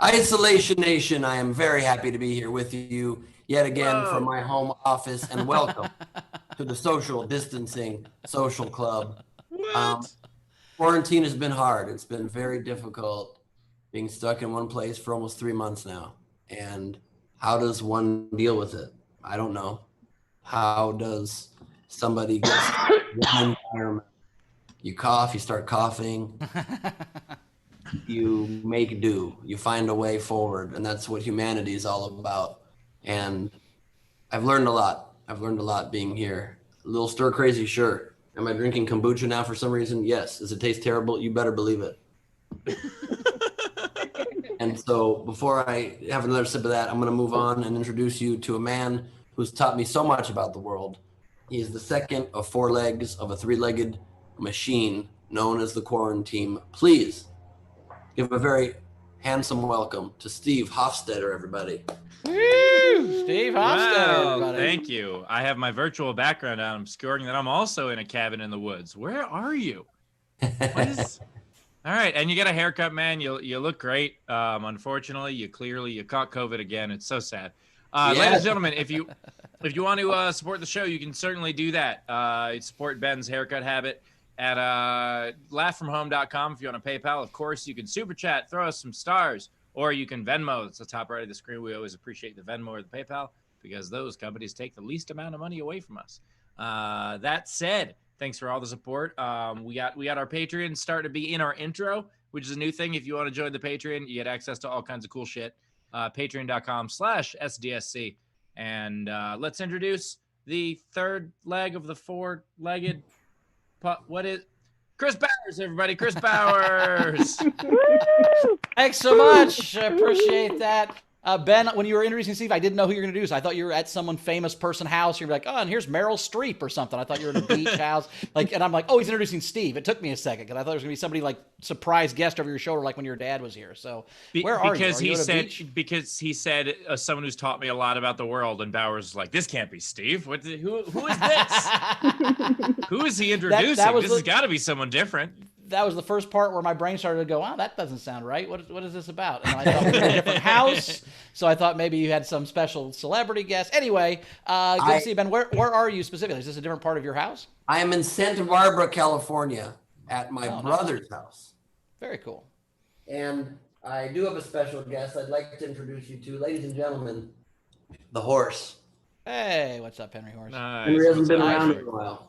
Isolation Nation, I am very happy to be here with you yet again from my home office, and welcome to the Social Distancing Social Club. Quarantine has been hard. It's been very difficult being stuck in one place for almost 3 months now. And how does one deal with it? I don't know. How does somebody get stuck in one environment? You cough, you start coughing. You make do, you find a way forward, and that's what humanity is all about. And I've learned a lot. I've learned a lot being here. A little stir crazy, sure. Am I drinking kombucha now for some reason? Yes. Does it taste terrible? You better believe it. And so before I have another sip of that, I'm going to move on and introduce you to a man who's taught me so much about the world. He is the second of 4 legs of a 3-legged machine known as the Quarantine. Please give a very handsome welcome to Steve Hofstetter, everybody. Woo! Steve Hofstetter, everybody. Thank you. I have my virtual background out. I'm obscuring that I'm also in a cabin in the woods. Where are you? What is... All right, and you got a haircut, man. You look great. Unfortunately, you caught COVID again. It's so sad. Ladies and gentlemen, if you want to support the show, you can certainly do that. Support Ben's haircut habit at laughfromhome.com. If you want to PayPal, of course, you can super chat, throw us some stars, or you can Venmo. It's the top right of the screen. We always appreciate the Venmo or the PayPal because those companies take the least amount of money away from us. That said, thanks for all the support. We got our Patreon starting to be in our intro, which is a new thing. If you want to join the Patreon, you get access to all kinds of cool shit. Patreon.com/SDSC. And let's introduce the third leg of the 4-legged. What is Chris Bowers, everybody? Chris Bowers. Thanks so much. I appreciate that. Ben, when you were introducing Steve, I didn't know who you were going to do. So I thought you were at someone famous person house. You're like, oh, and here's Meryl Streep or something. I thought you were in a beach house. And I'm like, oh, he's introducing Steve. It took me a second because I thought it was going to be somebody like surprise guest over your shoulder, like when your dad was here. So where are you? Are you at a beach? Because he said someone who's taught me a lot about the world, and Bowers was like, this can't be Steve. Who is this? Who is he introducing? This has got to be someone different. That was the first part where my brain started to go, oh, that doesn't sound right. What is this about? And I thought we were in a different house, so I thought maybe you had some special celebrity guest. Anyway, good to see you, Ben. Where are you specifically? Is this a different part of your house? I am in Santa Barbara, California, at my brother's house. Very cool. And I do have a special guest I'd like to introduce you to. Ladies and gentlemen, the horse. Hey, what's up, Henry Horse? Nice. Henry hasn't been around in a while.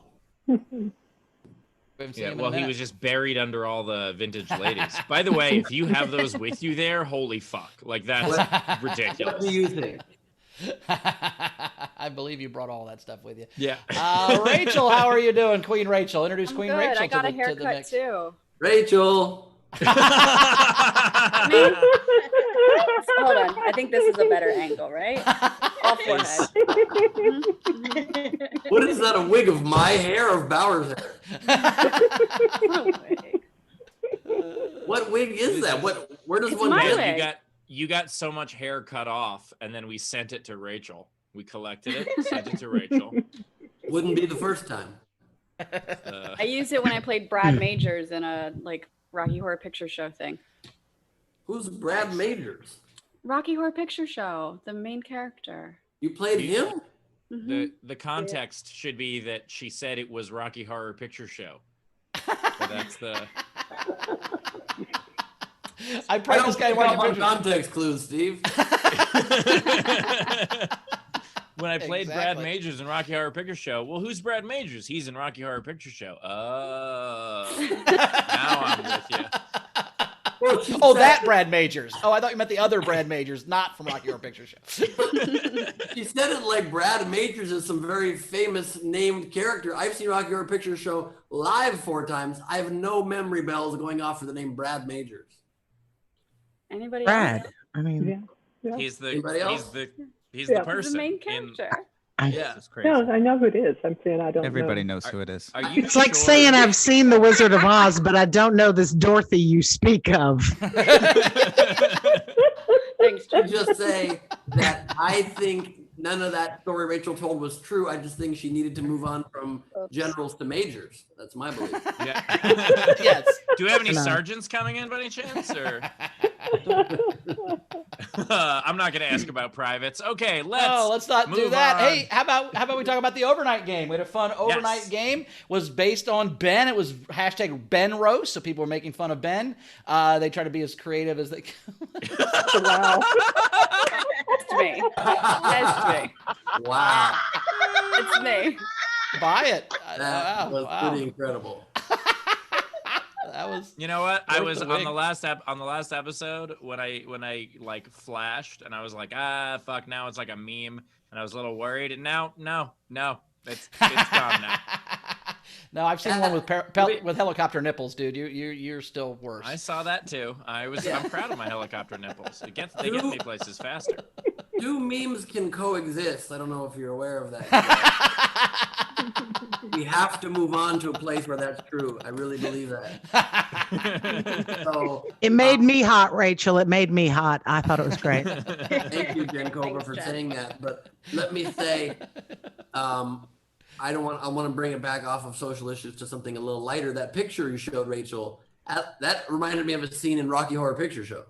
Yeah, well, he was just buried under all the vintage ladies. By the way, if you have those with you there, holy fuck. Like, that's ridiculous. What do you think? I believe you brought all that stuff with you. Yeah. Rachel, how are you doing? Queen Rachel. Introduce I'm Queen good. Rachel I got to a haircut too. Rachel. Hold on. I think this is a better angle, right? All forehead. What is that, a wig of my hair or of Bowers' hair? What wig is that? Where does one get? You got so much hair cut off, and then we sent it to Rachel. We collected it, sent it to Rachel. Wouldn't be the first time. I used it when I played Brad Majors in a Rocky Horror Picture Show thing. Who's Brad Majors? Rocky Horror Picture Show, the main character. You played him? The context should be that she said it was Rocky Horror Picture Show. So that's the. I pray this guy watching context clues, Steve. When I played Brad Majors in Rocky Horror Picture Show, well, who's Brad Majors? He's in Rocky Horror Picture Show. Now I'm with you. Oh, that Brad Majors. Oh, I thought you meant the other Brad Majors, not from Rocky Horror Picture Show. She said it like Brad Majors is some very famous named character. I've seen Rocky Horror Picture Show live 4 times. I have no memory bells going off for the name Brad Majors. Anybody Brad. else? I mean, yeah. He's the person. He's the main character. It's crazy. No, I know who it is. I'm saying I don't Everybody know. knows who it is. It's like saying I've seen The Wizard of Oz, but I don't know this Dorothy you speak of. Thanks, to just say that I think none of that story Rachel told was true. I just think she needed to move on from generals to majors. That's my belief. Yeah. Yes. Do we have any sergeants coming in by any chance? Or I'm not going to ask about privates. Okay, let's not do that. on. Hey, how about we talk about the overnight game? We had a fun overnight game. Was based on Ben. It was hashtag Ben roast, so people were making fun of Ben. They try to be as creative as they can. Wow. That's me. That's me. Wow. It's me. Buy it. That was pretty incredible. That was. You know what? I was the on the last episode when I like flashed and I was like, fuck, now it's like a meme, and I was a little worried, and now no, it's gone now. No, I've seen one with helicopter nipples, dude. You're still worse. I saw that too. I'm proud of my helicopter nipples. They get me places faster. Two memes can coexist. I don't know if you're aware of that. We have to move on to a place where that's true. I really believe that. So, It made me hot, Rachel. It made me hot. I thought it was great. thank you, Jen Cobra, for saying that. But let me say, I want to bring it back off of social issues to something a little lighter. That picture you showed, Rachel, that reminded me of a scene in Rocky Horror Picture Show.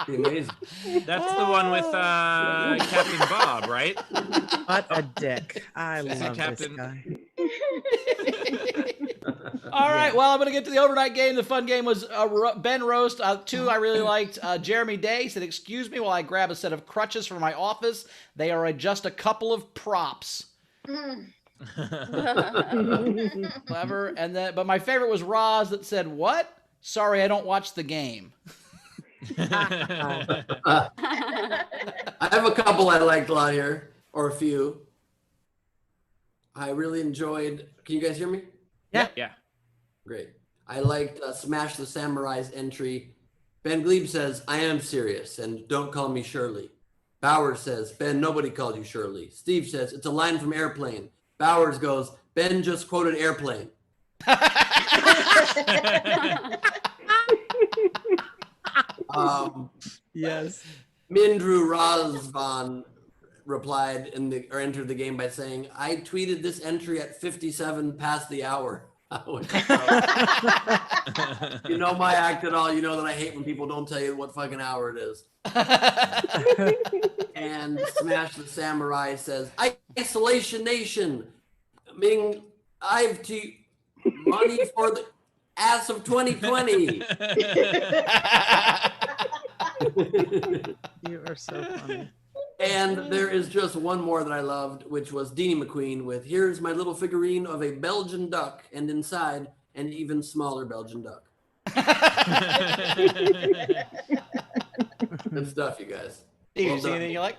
Amazing. That's the one with Captain Bob, right? What a dick. I love Captain... this guy. All right, well, I'm going to get to the overnight game. The fun game was Ben Roast. Two I really liked. Jeremy Day said, excuse me while I grab a set of crutches from my office. They are just a couple of props. Clever. And then, but my favorite was Roz that said, what? Sorry, I don't watch the game. I have a couple I liked a lot here, or a few. I really enjoyed. Can you guys hear me? Yeah. Great. I liked Smash the Samurai's entry. Ben Glebe says, I am serious, and don't call me Shirley. Bowers says, Ben, nobody called you Shirley. Steve says, it's a line from Airplane. Bowers goes, Ben just quoted Airplane. Yes. Mindru Razvan replied entered the game by saying, I tweeted this entry at 57 past the hour. You know my act at all. You know that I hate when people don't tell you what fucking hour it is. And Smash the Samurai says, Isolation Nation, Ming, I've money for the ass of 2020. You are so funny. And there is just one more that I loved, which was Deanie McQueen with, here's my little figurine of a Belgian duck, and inside, an even smaller Belgian duck. Good stuff, you guys. Did you see anything you like?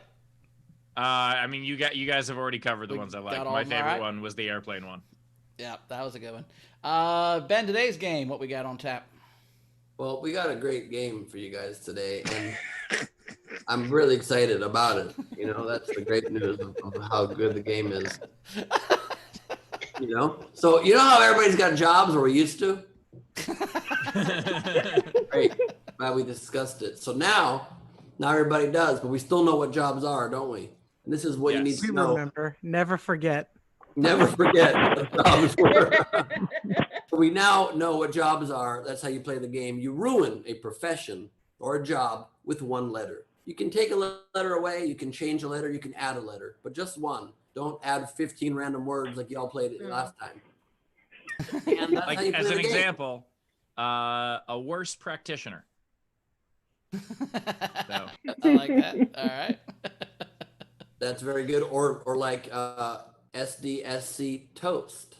I mean, you guys have already covered the ones I like. My favorite one was the Airplane one. Yeah, that was a good one. Ben, today's game, what we got on tap? Well, we got a great game for you guys today, and I'm really excited about it. You know, that's the great news of how good the game is. You know? So, you know how everybody's got jobs, or we used to? Great. Glad we discussed it. So now everybody does, but we still know what jobs are, don't we? And this is what you need to know. Remember, never forget. Never forget what jobs were. We now know what jobs are. That's how you play the game. You ruin a profession or a job with one letter. You can take a letter away, you can change a letter, you can add a letter, but just one. Don't add 15 random words like y'all played it last time. And that's like, how you play as an the game. example, a worse practitioner. So. I like that. All right. That's very good. Or like SDSC toast.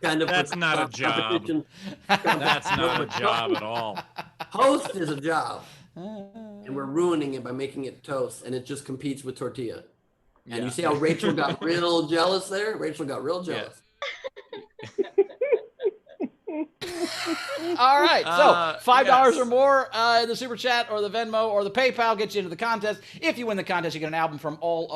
That's not a job. That's not a job at all. Toast is a job. And we're ruining it by making it toast, and it just competes with tortilla. And you see how Rachel got real jealous there? Rachel got real jealous. All right. So $5 yes. or more in the Super Chat or the Venmo or the PayPal gets you into the contest. If you win the contest, you get an album from all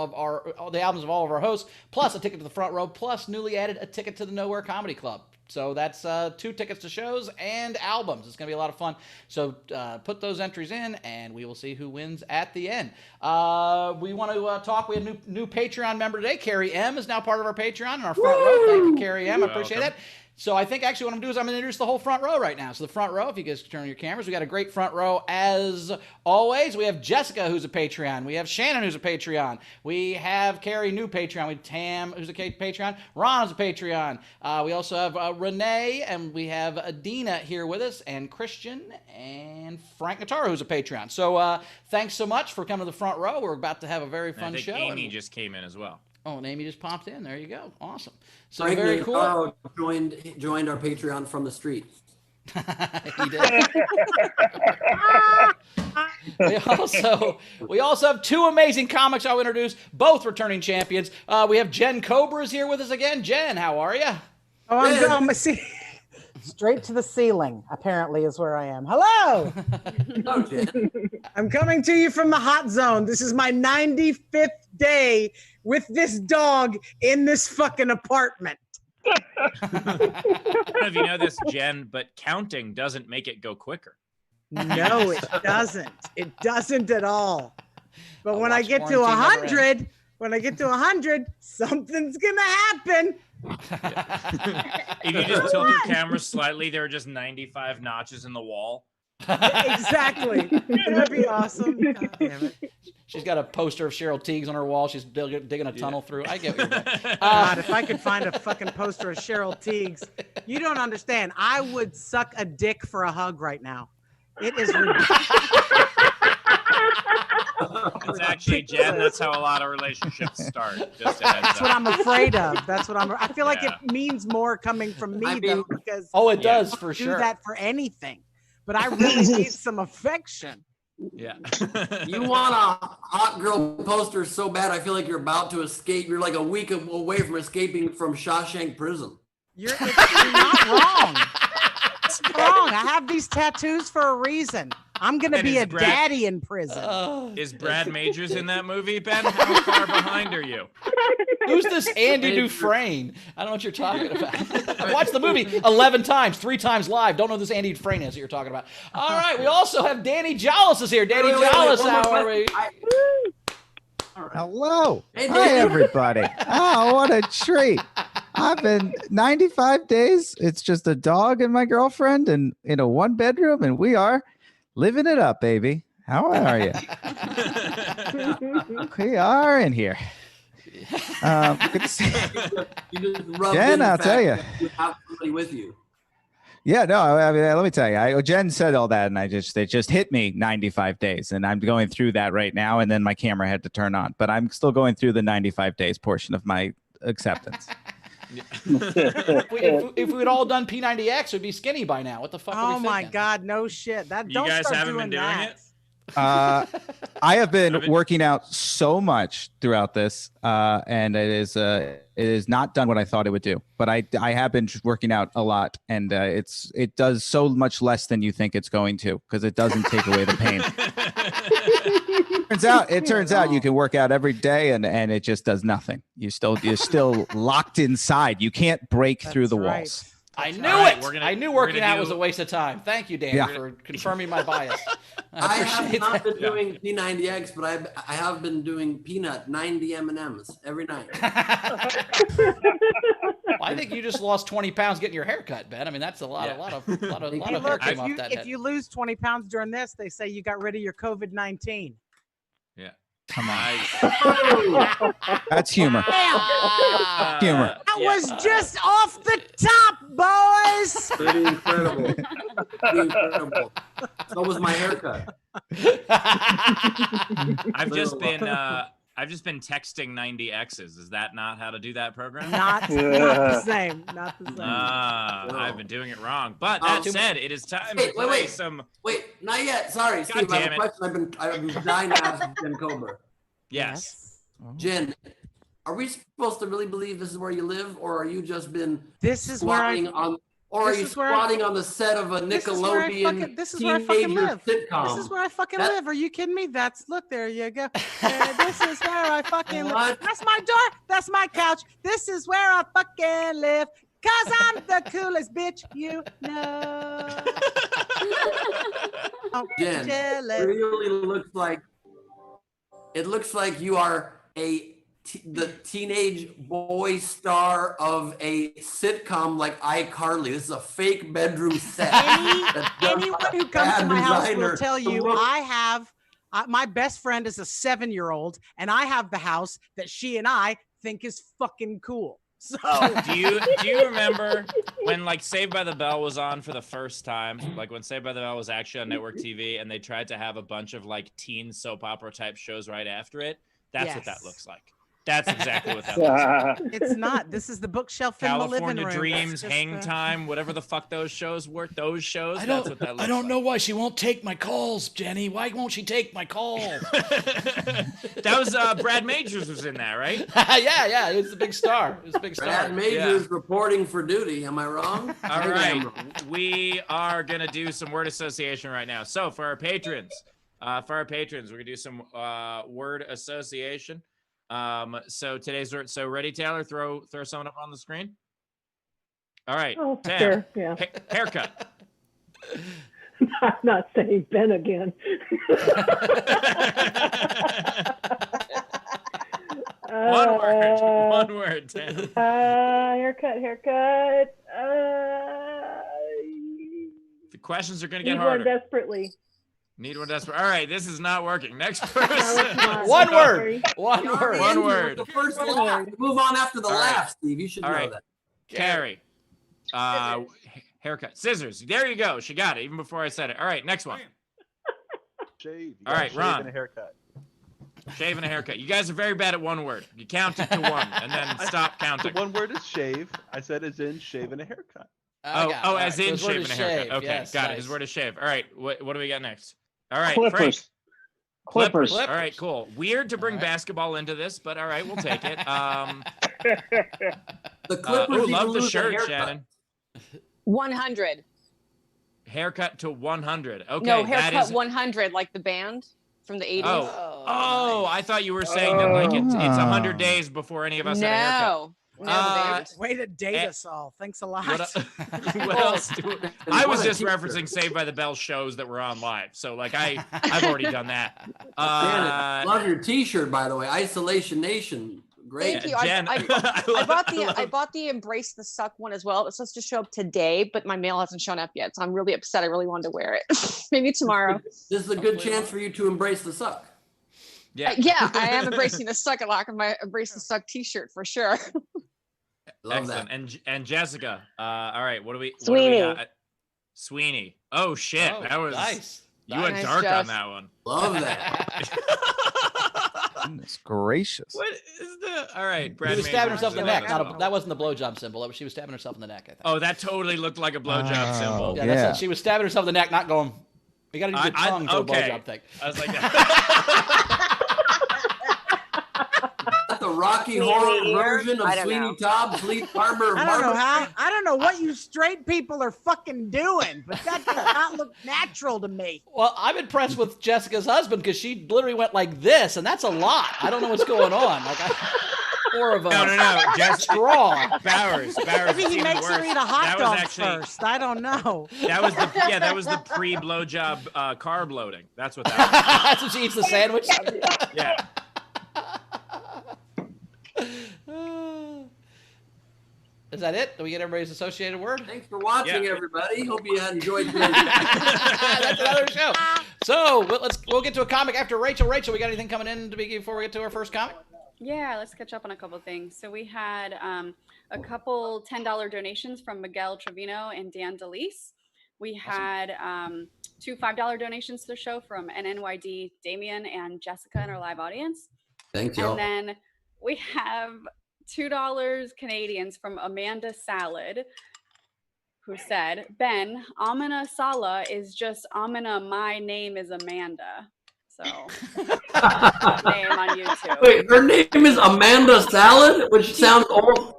the albums of all of our hosts, plus a ticket to the front row, plus newly added a ticket to the Nowhere Comedy Club. So that's 2 tickets to shows and albums. It's going to be a lot of fun. So put those entries in, and we will see who wins at the end. We want to talk. We have a new Patreon member today. Carrie M is now part of our Patreon in our front row. Thank you, Carrie M. I appreciate that. So I think actually what I'm going to do is I'm going to introduce the whole front row right now. So the front row, if you guys turn your cameras, we got a great front row as always. We have Jessica, who's a Patreon. We have Shannon, who's a Patreon. We have Carrie, new Patreon. We have Tam, who's a Patreon. Ron is a Patreon. We also have Renee, and we have Adina here with us, and Christian, and Frank Nataro, who's a Patreon. So thanks so much for coming to the front row. We're about to have a very fun show. Amy just came in as well. Oh, and Amy just popped in. There you go. Awesome. So Frank very cool. Nataro joined our Patreon from the street. He did. we also have 2 amazing comics I'll introduce, both returning champions. We have Jen Cobra is here with us again. Jen, how are you? Oh, I'm going straight to the ceiling, apparently, is where I am. Hello. Hello, Jen. I'm coming to you from the hot zone. This is my 95th day with this dog in this fucking apartment. I don't know if you know this, Jen, but counting doesn't make it go quicker. No, it doesn't. It doesn't at all. But when I get to 100, something's gonna happen. If you just tilt your camera slightly, there are just 95 notches in the wall. Exactly. That'd be awesome. God damn it. She's got a poster of Cheryl Tiegs on her wall. She's digging a tunnel through. I get what you're doing. God, if I could find a fucking poster of Cheryl Tiegs, you don't understand. I would suck a dick for a hug right now. It is ridiculous. It's actually, Jen, that's how a lot of relationships start. That's what I'm afraid of. I feel like it means more coming from me, though, because it does for sure. Do that for anything. But I really need some affection. Yeah. You want a hot girl poster so bad, I feel like you're about to escape. You're like a week away from escaping from Shawshank Prison. You're not wrong. It's wrong. I have these tattoos for a reason. I'm going to be a daddy in prison. Is Brad Majors in that movie, Ben? How far behind are you? Who's this Andy Dufresne? I don't know what you're talking about. I watched the movie 11 times, 3 times live. Don't know who this Andy Dufresne is that you're talking about. All right, we also have Danny Jolles is here. Danny Jolles, how are we? Hello. Hi, everybody. Oh, what a treat. I've been 95 days. It's just a dog and my girlfriend and in a 1-bedroom, and we are living it up, baby. How are you? We are in here. Good to see You just rubbed Jen, in the I'll fact tell you. that you have somebody with you. Yeah, no, I mean, let me tell you, Jen said all that, and it just hit me 95 days, and I'm going through that right now, and then my camera had to turn on, but I'm still going through the 95 days portion of my acceptance. If we'd all done P90X, we'd be skinny by now. What the fuck? Oh my God, no shit. You guys haven't been doing it? I have been working out so much throughout this, and it is not done what I thought it would do. But I have been working out a lot, and it does so much less than you think it's going to, because it doesn't take away the pain. It turns out you can work out every day, and it just does nothing. You're still locked inside. You can't break through the walls. I knew it. I knew working out was a waste of time. Thank you, Dan, for confirming my bias. I have not been doing P90X, but I have been doing peanut 90 M&Ms every night. I think you just lost 20 pounds getting your hair cut, Ben. I mean, that's a lot of hair came off that head. If you lose 20 pounds during this, they say you got rid of your COVID-19. Yeah. Come on. That's humor. Humor. That was just off the top, boys. Pretty incredible. Pretty incredible. So was my haircut. I've just been texting 90Xs. Is that not how to do that program? Not the same. Not the same. I've been doing it wrong. But that said, it is time to play some. Wait, not yet. Sorry, Steve. I have a question. I've been dying to ask Jen Cobra. Yes. Jen, are we supposed to really believe this is where you live, or are you just been This is where squatting on Or are you squatting on the set of a Nickelodeon teenager sitcom? This is where I fucking live. Are you kidding me? Look, there you go. This is where I fucking live. That's my door. That's my couch. This is where I fucking live. Cause I'm the coolest bitch you know. Jen, it really looks like you are the teenage boy star of a sitcom like iCarly. This is a fake bedroom set. Anyone who comes to my house will tell you I have my best friend is a 7-year-old, and I have the house that she and I think is fucking cool. So do you remember when like Saved by the Bell was on for the first time? Like when Saved by the Bell was actually on network TV, and they tried to have a bunch of like teen soap opera type shows right after it. That's what that looks like. That's exactly what that looks like. It's not. This is the bookshelf in the living room. California Dreams, Hang Time, whatever the fuck those shows were. Those shows. That's what that looks like. I don't know why she won't take my calls, Jenny. Why won't she take my calls? That was Brad Majors was in that, right? yeah. He was the big star. Brad Majors reporting for duty. Am I wrong? All right. We are gonna do some word association right now. So for our patrons, we're gonna do some word association. So today's word. So ready, Taylor? Throw someone up on the screen. All right. Oh, Tam, sure. Yeah. Haircut. I'm not saying Ben again. One word, Tam. Haircut. The questions are going to get Need harder. one desperately. Need one desperate. All right, this is not working. Next person. One word. The first laugh. Move on after the laugh, Steve. You should know that. Carrie. Haircut. Scissors. There you go. She got it even before I said it. All right, next one. Shave. All right, Ron. And a haircut. Shave and a haircut. You guys are very bad at one word. You count it to one and then stop counting. The one word is shave. I said as in shave and a haircut. As in so shave and a haircut. shave. Okay, yes, got nice. it. His word is shave. All right, what do we got next? All right, Clippers. All right, cool. Weird to bring basketball into this, but all right, we'll take it. The Clippers love the lose a shirt, haircut. Shannon. 100. Haircut to 100. Okay, No, haircut that is 100, like the band from the 80s. Oh, I thought you were saying that like it's 100 days before any of us had a haircut. No, way to date us all. Thanks a lot. What else? I was just referencing Saved by the Bell shows that were on live, so like I've already done that. Love your T-shirt, by the way. Isolation Nation, great. Thank you. Jen, I bought the Embrace the Suck one as well. It's supposed to show up today, but my mail hasn't shown up yet, so I'm really upset. I really wanted to wear it. Maybe tomorrow. This is a good chance for you to embrace the suck. Yeah, I am embracing the suck a lot of my Embrace the Suck T-shirt for sure. Love excellent. that. And Jessica, all right, what do we Sweeney. got? Sweeney. Oh shit, that was nice. You went Nice, dark Jess. on that one. Love that. Goodness gracious. What is the? All right, Brad. She was stabbing Majors herself in the is neck. next one. That wasn't the blowjob symbol. She was stabbing herself in the neck, I think. Oh, that totally looked like a blowjob symbol. Yeah, that's it. She was stabbing herself in the neck, not going. You got to use your tongue to a blowjob thing. I was like, The Rocky Horror version of Sweeney Todd, Fleet Harbor. I don't know what you straight people are fucking doing, but that does not look natural to me. Well, I'm impressed with Jessica's husband because she literally went like this, and that's a lot. I don't know what's going on. Like, more of a no, strong. Bowers. Maybe he makes her eat a hot dog actually, first. I don't know. That was the pre-blowjob carb loading. That's what that was. That's when she eats the sandwich. Yeah. Is that it? Do we get everybody's associated word? Thanks for watching, everybody. Hope you enjoyed this. That's another show. So we'll get to a comic after Rachel. Rachel, we got anything coming in before we get to our first comic? Yeah, let's catch up on a couple of things. So we had a couple $10 donations from Miguel Trevino and Dan DeLise. We had 2 $5 donations to the show from NNYD, Damien, and Jessica in our live audience. Thanks, y'all. And then we have $2 Canadians from Amanda Salad, who said, Ben, Amina Sala is just Amina, my name is Amanda. So, name on YouTube. Wait, her name is Amanda Salad, which sounds old.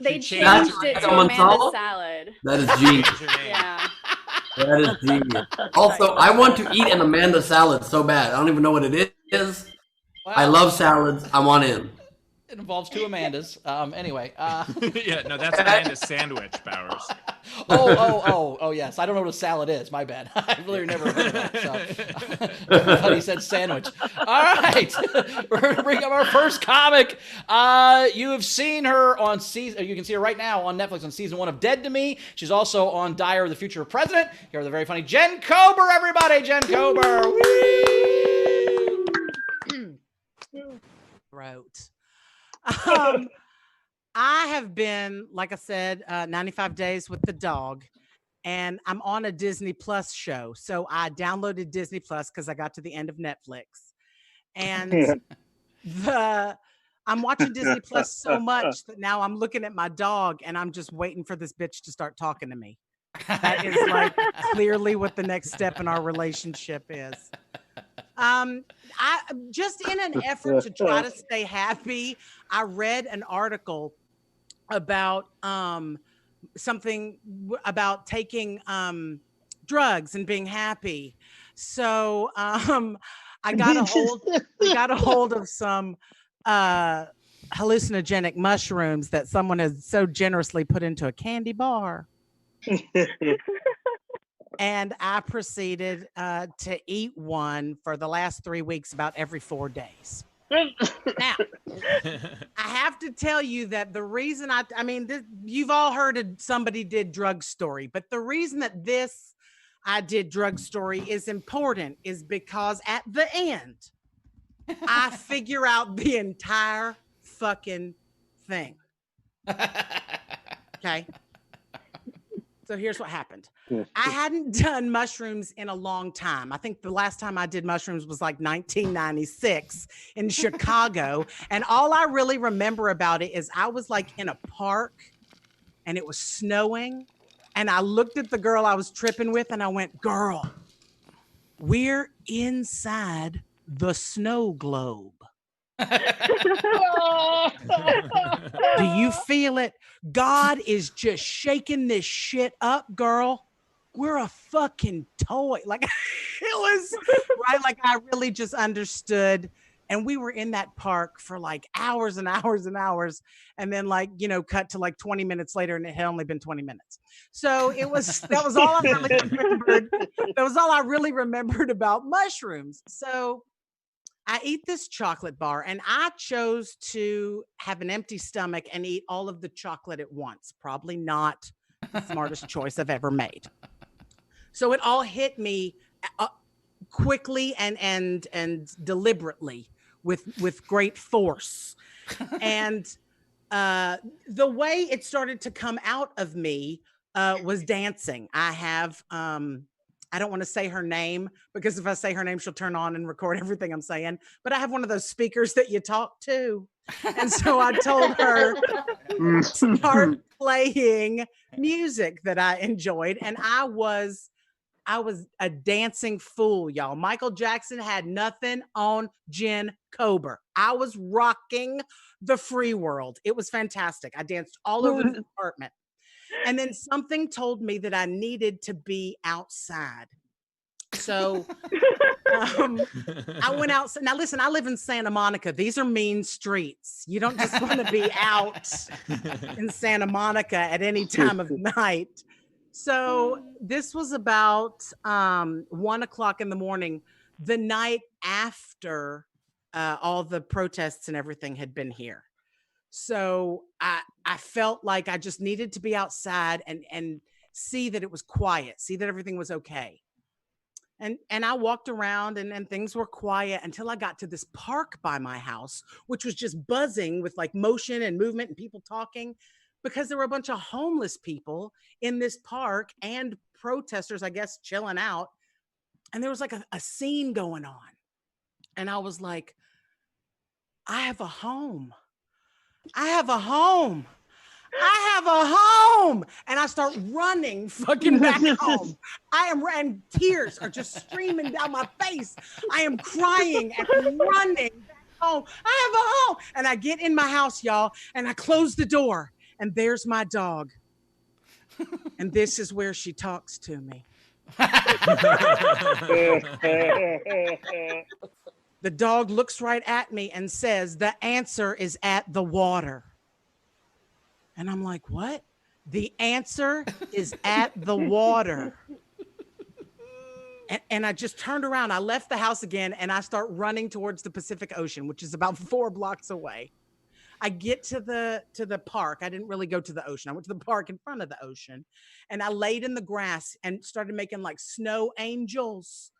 They She changed changed it her to name. Amanda Someone Salad. That is genius. Changed her name. Yeah. That is genius. Also, I want to eat an Amanda salad so bad. I don't even know what it is. I Well, love salads. I want in. it involves two Amandas. Anyway. Yeah, no, that's Amanda's sandwich, Bowers. Oh, yes. I don't know what a salad is. My bad. I've really never heard of that. So. But he said sandwich. All right. We're going to bring up our first comic. You have seen her on season, you can see her right now on Netflix on season 1 of Dead to Me. She's also on Dyer, the Future President. Here are the very funny Jen Kober, everybody. Jen Kober. Throat. I have been, like I said, 95 days with the dog, and I'm on a Disney Plus show. So I downloaded Disney Plus because I got to the end of Netflix, and I'm watching Disney Plus so much that now I'm looking at my dog and I'm just waiting for this bitch to start talking to me. That is like clearly what the next step in our relationship is. I just in an effort to try to stay happy, I read an article about something about taking drugs and being happy. So I got a hold of some hallucinogenic mushrooms that someone has so generously put into a candy bar. And I proceeded to eat one for the last 3 weeks, about every 4 days. Now, I have to tell you that the reason you've all heard of somebody did drug story, but the reason that I did drug story is important is because at the end, I figure out the entire fucking thing. Okay. So here's what happened. I hadn't done mushrooms in a long time. I think the last time I did mushrooms was like 1996 in Chicago. And all I really remember about it is I was like in a park and it was snowing. And I looked at the girl I was tripping with and I went, "Girl, we're inside the snow globe. Do you feel it? God is just shaking this shit up, girl. We're a fucking toy." Like it was right. Like I really just understood. And we were in that park for like hours and hours and hours. And then cut to like 20 minutes later and it had only been 20 minutes. So that was all I really remembered. That was all I really remembered about mushrooms. So I eat this chocolate bar and I chose to have an empty stomach and eat all of the chocolate at once. Probably not the smartest choice I've ever made. So it all hit me quickly and deliberately with great force. And the way it started to come out of me was dancing. I have I don't want to say her name because if I say her name, she'll turn on and record everything I'm saying. But I have one of those speakers that you talk to. And so I told her to start playing music that I enjoyed. And I was a dancing fool, y'all. Michael Jackson had nothing on Jen Kober. I was rocking the free world. It was fantastic. I danced all over the apartment. And then something told me that I needed to be outside. So I went outside. Now, listen, I live in Santa Monica. These are mean streets. You don't just want to be out in Santa Monica at any time of night. So this was about 1 o'clock in the morning, the night after all the protests and everything had been here. So I felt like I just needed to be outside and see that it was quiet, see that everything was okay. And I walked around and things were quiet until I got to this park by my house, which was just buzzing with like motion and movement and people talking because there were a bunch of homeless people in this park and protesters, I guess, chilling out. And there was like a scene going on. And I was like, I have a home. I have a home. I have a home. And I start running fucking back home. And tears are just streaming down my face. I am crying and running back home. I have a home. And I get in my house, y'all, and I close the door and there's my dog. And this is where she talks to me. The dog looks right at me and says, the answer is at the water. And I'm like, what? The answer is at the water. And I just turned around. I left the house again and I start running towards the Pacific Ocean, which is about 4 blocks away. I get to the park. I didn't really go to the ocean. I went to the park in front of the ocean and I laid in the grass and started making like snow angels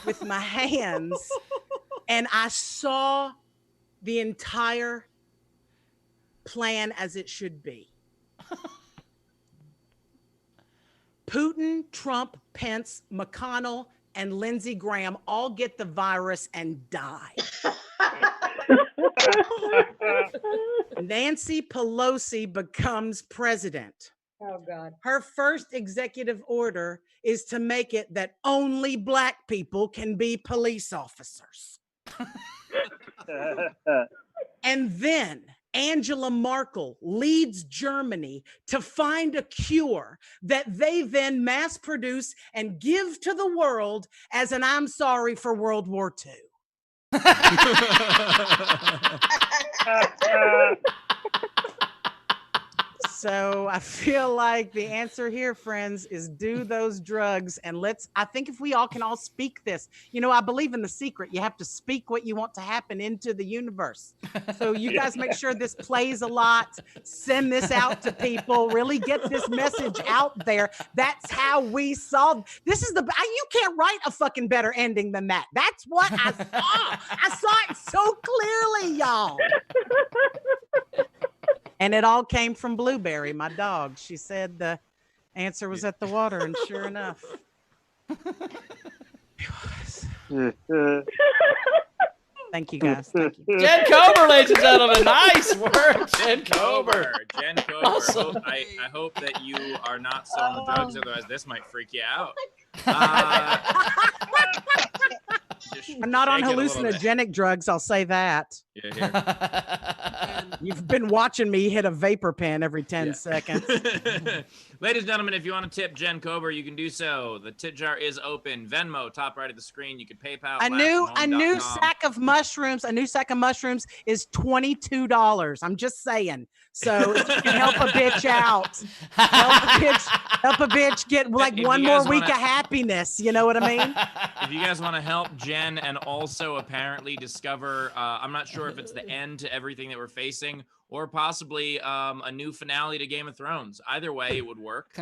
with my hands. And I saw the entire plan as it should be. Putin, Trump, Pence, McConnell, and Lindsey Graham all get the virus and die. Nancy Pelosi becomes president. Oh, God. Her first executive order is to make it that only Black people can be police officers. And then Angela Merkel leads Germany to find a cure that they then mass produce and give to the world as an I'm sorry for World War II. So I feel like the answer here, friends, is do those drugs. And I think if we all can all speak this, I believe in the secret. You have to speak what you want to happen into the universe. So you guys make sure this plays a lot, send this out to people, really get this message out there. That's how we solve. You can't write a fucking better ending than that. That's what I saw. I saw it so clearly, y'all. And it all came from Blueberry, my dog. She said the answer was at the water, and sure enough, it was. Thank you, guys. Thank you. Jen Kober, ladies and gentlemen. Nice work, Jen Kober. Jen Kober. Awesome. I hope that you are not selling drugs, otherwise this might freak you out. I'm not on hallucinogenic drugs, I'll say that. Yeah, You've been watching me hit a vapor pen every 10 seconds. Ladies and gentlemen, if you want to tip Jen Kober, you can do so. The tip jar is open. Venmo, top right of the screen. You can PayPal. A new sack of mushrooms. A new sack of mushrooms is $22. I'm just saying. So if you can help a bitch out, help a bitch get like one more week of happiness. You know what I mean? If you guys want to help Jen and also apparently discover, I'm not sure if it's the end to everything that we're facing or possibly a new finale to Game of Thrones. Either way, it would work.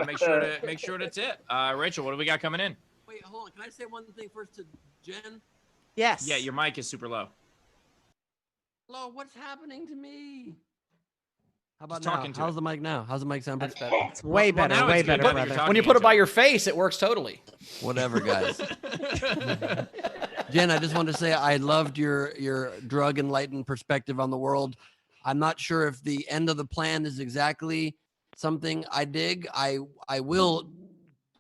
Make sure to tip. Rachel, what do we got coming in? Wait, hold on. Can I say one thing first to Jen? Yes. Yeah, your mic is super low. Hello, what's happening to me? How about Just now? talking to How's it. the mic now? How's the mic sound? That's better. It's way better, now way it's good, better, but brother. When you put it by your face, it works totally. Whatever, guys. Jen, I just wanted to say I loved your drug enlightened perspective on the world. I'm not sure if the end of the plan is exactly something I dig. I will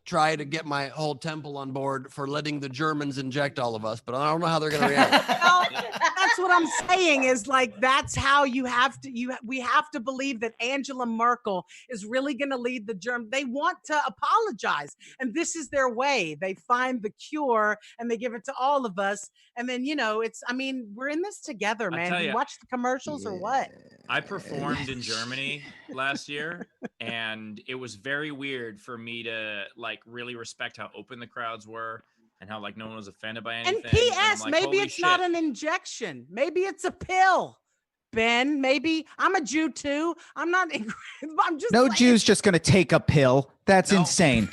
try to get my whole temple on board for letting the Germans inject all of us, but I don't know how they're going to react. Well, that's what I'm saying is like, that's how we have to believe that Angela Merkel is really going to lead the German. They want to apologize. And this is their way. They find the cure and they give it to all of us. And then, we're in this together, man. You watch the commercials or what? I performed in Germany last year, and it was very weird for me to really respect how open the crowds were and how no one was offended by anything. And P.S. Like, maybe holy it's shit. not an injection. Maybe it's a pill. Ben, maybe I'm a Jew too. I'm not. I'm just No saying. Jew's just going to take a pill. That's insane.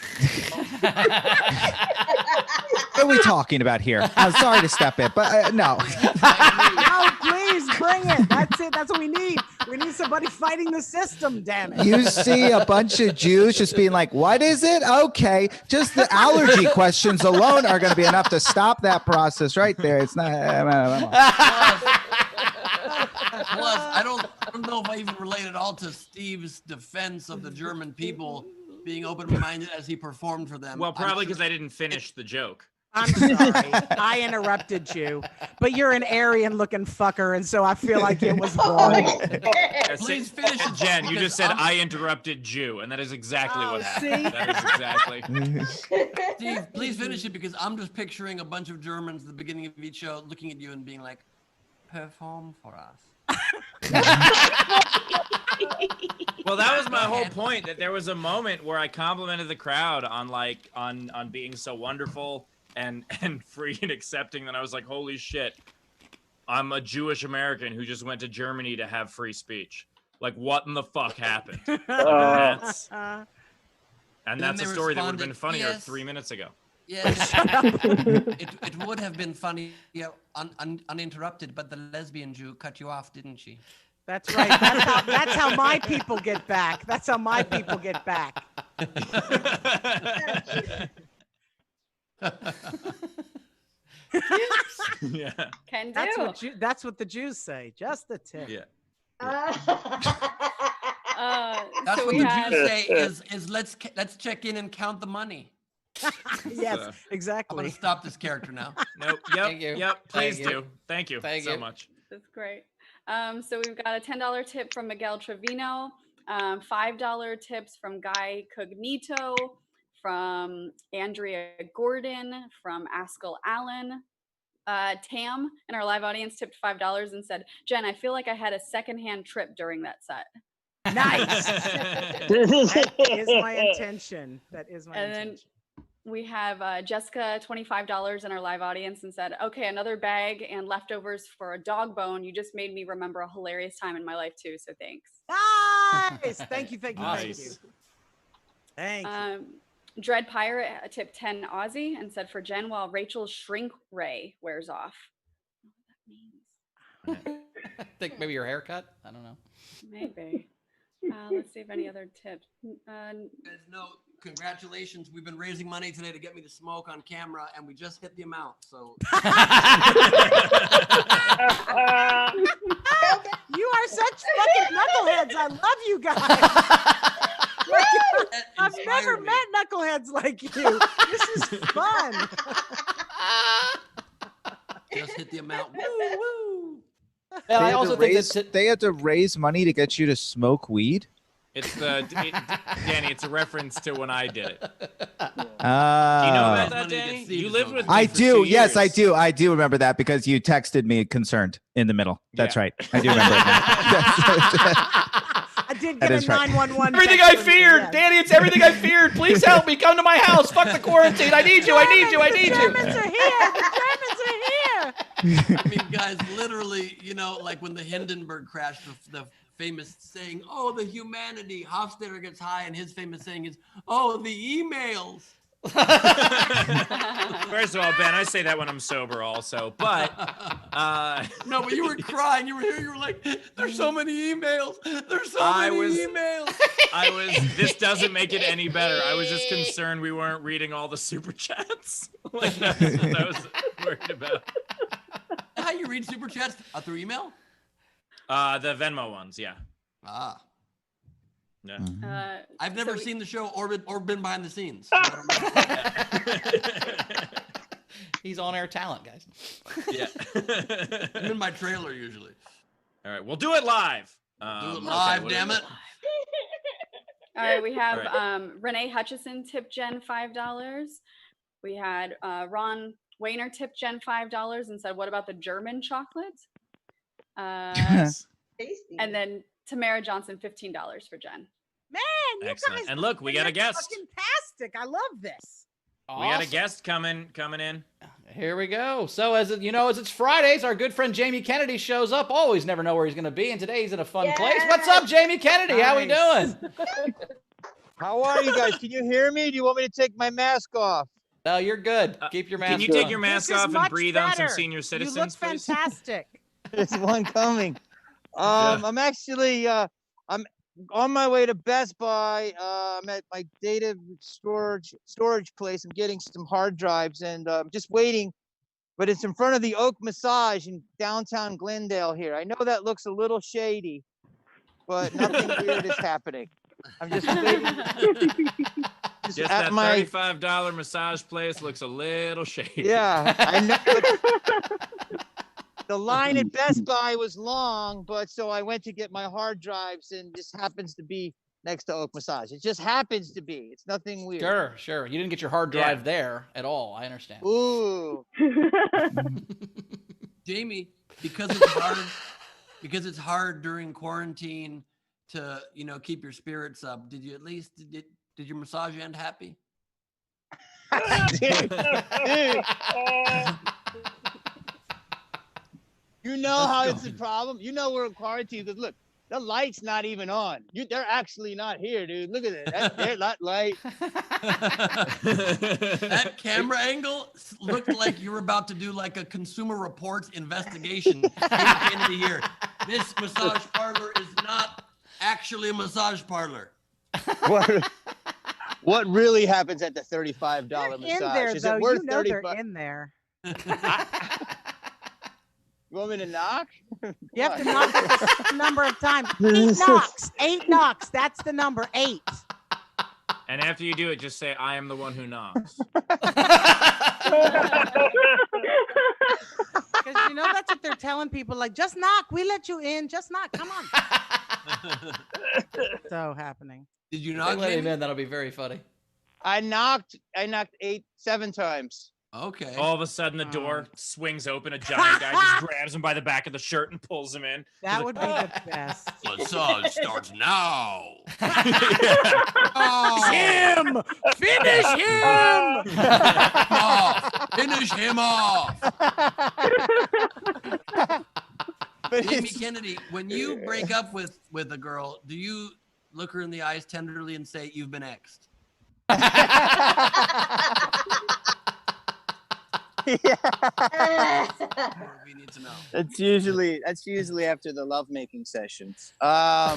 What are we talking about here? I'm sorry to step in, but no. No, please bring it. That's it. That's what we need. We need somebody fighting the system, damn it. You see a bunch of Jews just being like, what is it? Okay. Just the allergy questions alone are going to be enough to stop that process right there. It's not. Plus, I don't know if I even relate at all to Steve's defense of the German people being open-minded as he performed for them. Well, probably because I didn't finish the joke. I'm sorry. I interrupted you. But you're an Aryan-looking fucker, and so I feel like it was wrong. Please finish it, Jen, you because just said I'm- I interrupted Jew, and that is exactly Oh, what see? happened. That is exactly. Steve, please finish it because I'm just picturing a bunch of Germans at the beginning of each show looking at you and being like, perform for us. Well, that was my whole point. That there was a moment where I complimented the crowd on on being so wonderful and free and accepting. That I was like, holy shit, I'm a Jewish American who just went to Germany to have free speech. Like, what in the fuck happened? And that's then a they story that would have been responded, funnier "Yes." 3 minutes ago. Yes, it would have been funny, uninterrupted, but the lesbian Jew cut you off, didn't she? That's right. That's how my people get back. That's how my people get back. Yeah. Can do. That's what the Jews say. Just a tip. Yeah. That's So what we the had, Jews say is let's check in and count the money. Yes, So- I'm exactly. gonna stop this character now. Nope. Yep. Thank you. Yep. Please Thank you. do. Thank you Thank so you. much. that's great. So we've got a $10 tip from Miguel Trevino, $5 tips from Guy Cognito, from Andrea Gordon, from Askell Allen. Tam in our live audience tipped $5 and said, Jen, I feel like I had a secondhand trip during that set. Nice. That is my intention. That is my And then intention. we have Jessica, $25 in our live audience and said, okay, another bag and leftovers for a dog bone. You just made me remember a hilarious time in my life too. So thanks. Nice. Thank you. Thank you. Thank you. Nice. Thank you. Dread Pirate tipped 10 Aussie and said for Jen while Rachel's shrink ray wears off. I don't know what that means. I think maybe your haircut. I don't know. Maybe. Let's see if any other tips. Guys, no, congratulations. We've been raising money today to get me to smoke on camera, and we just hit the amount. So You are such fucking knuckleheads. I love you guys. I've never inspired me. met knuckleheads like you. This is fun. just hit the amount. Woo woo. And I also think They had to raise money to get you to smoke weed. It's Danny. It's a reference to when I did it. Do you know Ah. about that, Money to get Danny? Steve You to lived smoke with weed. me I for do. 2 Yes, I years. do. I do remember that because you texted me concerned in the middle. That's Yeah. right. I do remember it now. I did That get a is right. 911. everything text I from you, feared, yes. Danny. It's everything I feared. Please help me. Come to my house. Fuck the quarantine. I need you. I need you. I need The you. Germans are here. The Germans are here. I mean, guys, literally, like when the Hindenburg crashed, the famous saying, "Oh, the humanity." Hofstadter gets high, and his famous saying is, "Oh, the emails." First of all, Ben, I say that when I'm sober, also. But No, but you were crying. You were here. You were like, "There's so many emails. There's so I many was- emails." this doesn't make it any better. I was just concerned we weren't reading all the super chats. Like that's what I was worried about. How you read super chats through email? The Venmo ones, yeah. Ah, Yeah. I've never So we- seen the show or been behind the scenes. So I don't know. He's on air talent, guys. Yeah. I'm in my trailer usually. All right, we'll do it live. Do it Okay, live, what damn is it. All right, we have All Renee Hutchison tip Jen $5. We had Ron Wayner tip Jen $5 and said, "What about the German chocolate?" Nice. And then Tamara Johnson $15 for Jen. Man, you Excellent. guys And look, we got a guest. Fantastic. I love this. We got a Awesome. guest coming in. Here we go. So as it's Fridays, our good friend Jamie Kennedy shows up. Always never know where he's going to be, and today he's in a fun place. What's up, Jamie Kennedy? How we Nice. doing? How are you guys? Can you hear me? Do you want me to take my mask off? No, you're good. Keep your mask. Can you take your This mask is off and much breathe on some better. senior citizens, You look please? fantastic. There's one coming. I'm actually I'm on my way to Best Buy. I'm at my data storage place. I'm getting some hard drives and I'm just waiting. But it's in front of the Oak Massage in downtown Glendale here. I know that looks a little shady, but nothing weird is happening. I'm just waiting. Just at that my $35 massage place looks a little shady. yeah. I know. The line at Best Buy was long, but so I went to get my hard drives, and just happens to be next to Oak Massage. It just happens to be. It's nothing weird. Sure. You didn't get your hard drive there at all. I understand. Ooh. Jamie, because it's hard during quarantine to, keep your spirits up. Did you at least did your massage end happy? Dude. You know how it's a problem? You know we're in quarantine because look, the light's not even on. They're actually not here, dude. Look at it. They're not light. That camera angle looked like you were about to do like a Consumer Reports investigation. Kennedy here. This massage parlor is not actually a massage parlor. What really happens at the $35 massage? In there, Is though. it worth You know they're 30 in there. You want me to knock? You have to knock a number of times. 8 knocks. 8 knocks. That's the number 8. And after you do it, just say, I am the one who knocks. Because that's what they're telling people. Like, just knock. We let you in. Just knock. Come on. So happening. Did you They knock? let him Jamie? in. That'll be very funny. I knocked 7 times. Okay. All of a sudden, the door swings open. A giant guy just grabs him by the back of the shirt and pulls him in. That would be the best. Massage starts now. Him! Finish him! Finish him off. But Jamie it's- Kennedy, when you break up with a girl, do you look her in the eyes tenderly and say, you've been exed? We need to know. That's usually after the lovemaking sessions. I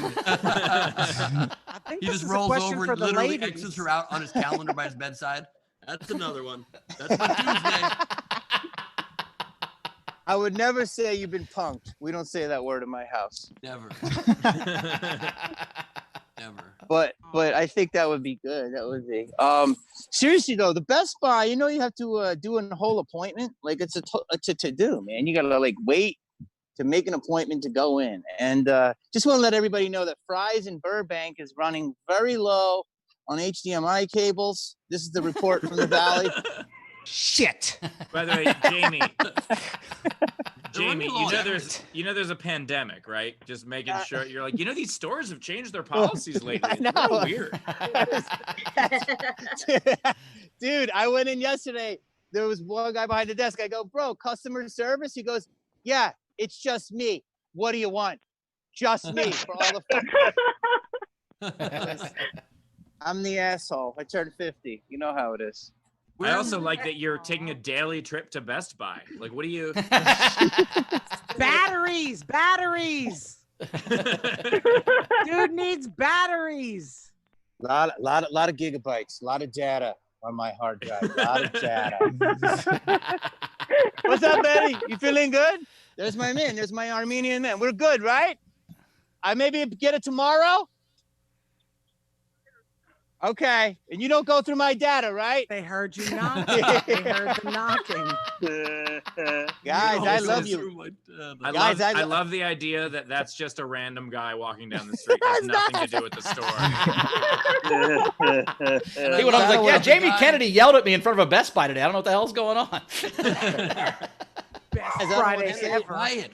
think He this just is a rolls question over for and the literally ladies. X's her out on his calendar by his bedside. That's another one. That's my Tuesday. I would never say you've been punked. We don't say that word in my house. Never. Never. But I think that would be good. That would be. Seriously though, the Best Buy, you have to do a whole appointment. Like it's a to-do, man. You gotta like wait to make an appointment to go in. And just want to let everybody know that Fry's in Burbank is running very low on HDMI cables. This is the report from the Valley. Shit. By the way, Jamie, running there's a pandemic, right? Just making sure you're like, these stores have changed their policies lately. I It's know. really weird. Dude, I went in yesterday. There was one guy behind the desk. I go, bro, customer service? He goes, yeah, it's just me. What do you want? Just me for all the I'm the asshole. I turned 50. You know how it is. I also like that you're taking a daily trip to Best Buy. Like, what do you? Batteries. Dude needs batteries. Lot of gigabytes. A lot of data on my hard drive. A lot of data. What's up, Betty? You feeling good? There's my man. There's my Armenian man. We're good, right? I maybe get it tomorrow. Okay, and you don't go through my data, right? They heard you knocking. They heard the knocking. Guys, I love you. I love the idea that that's just a random guy walking down the street. It has nothing to do with the store. He went up and was like, yeah, Jamie Kennedy yelled at me in front of a Best Buy today. I don't know what the hell's going on. Best Friday ever. Quiet.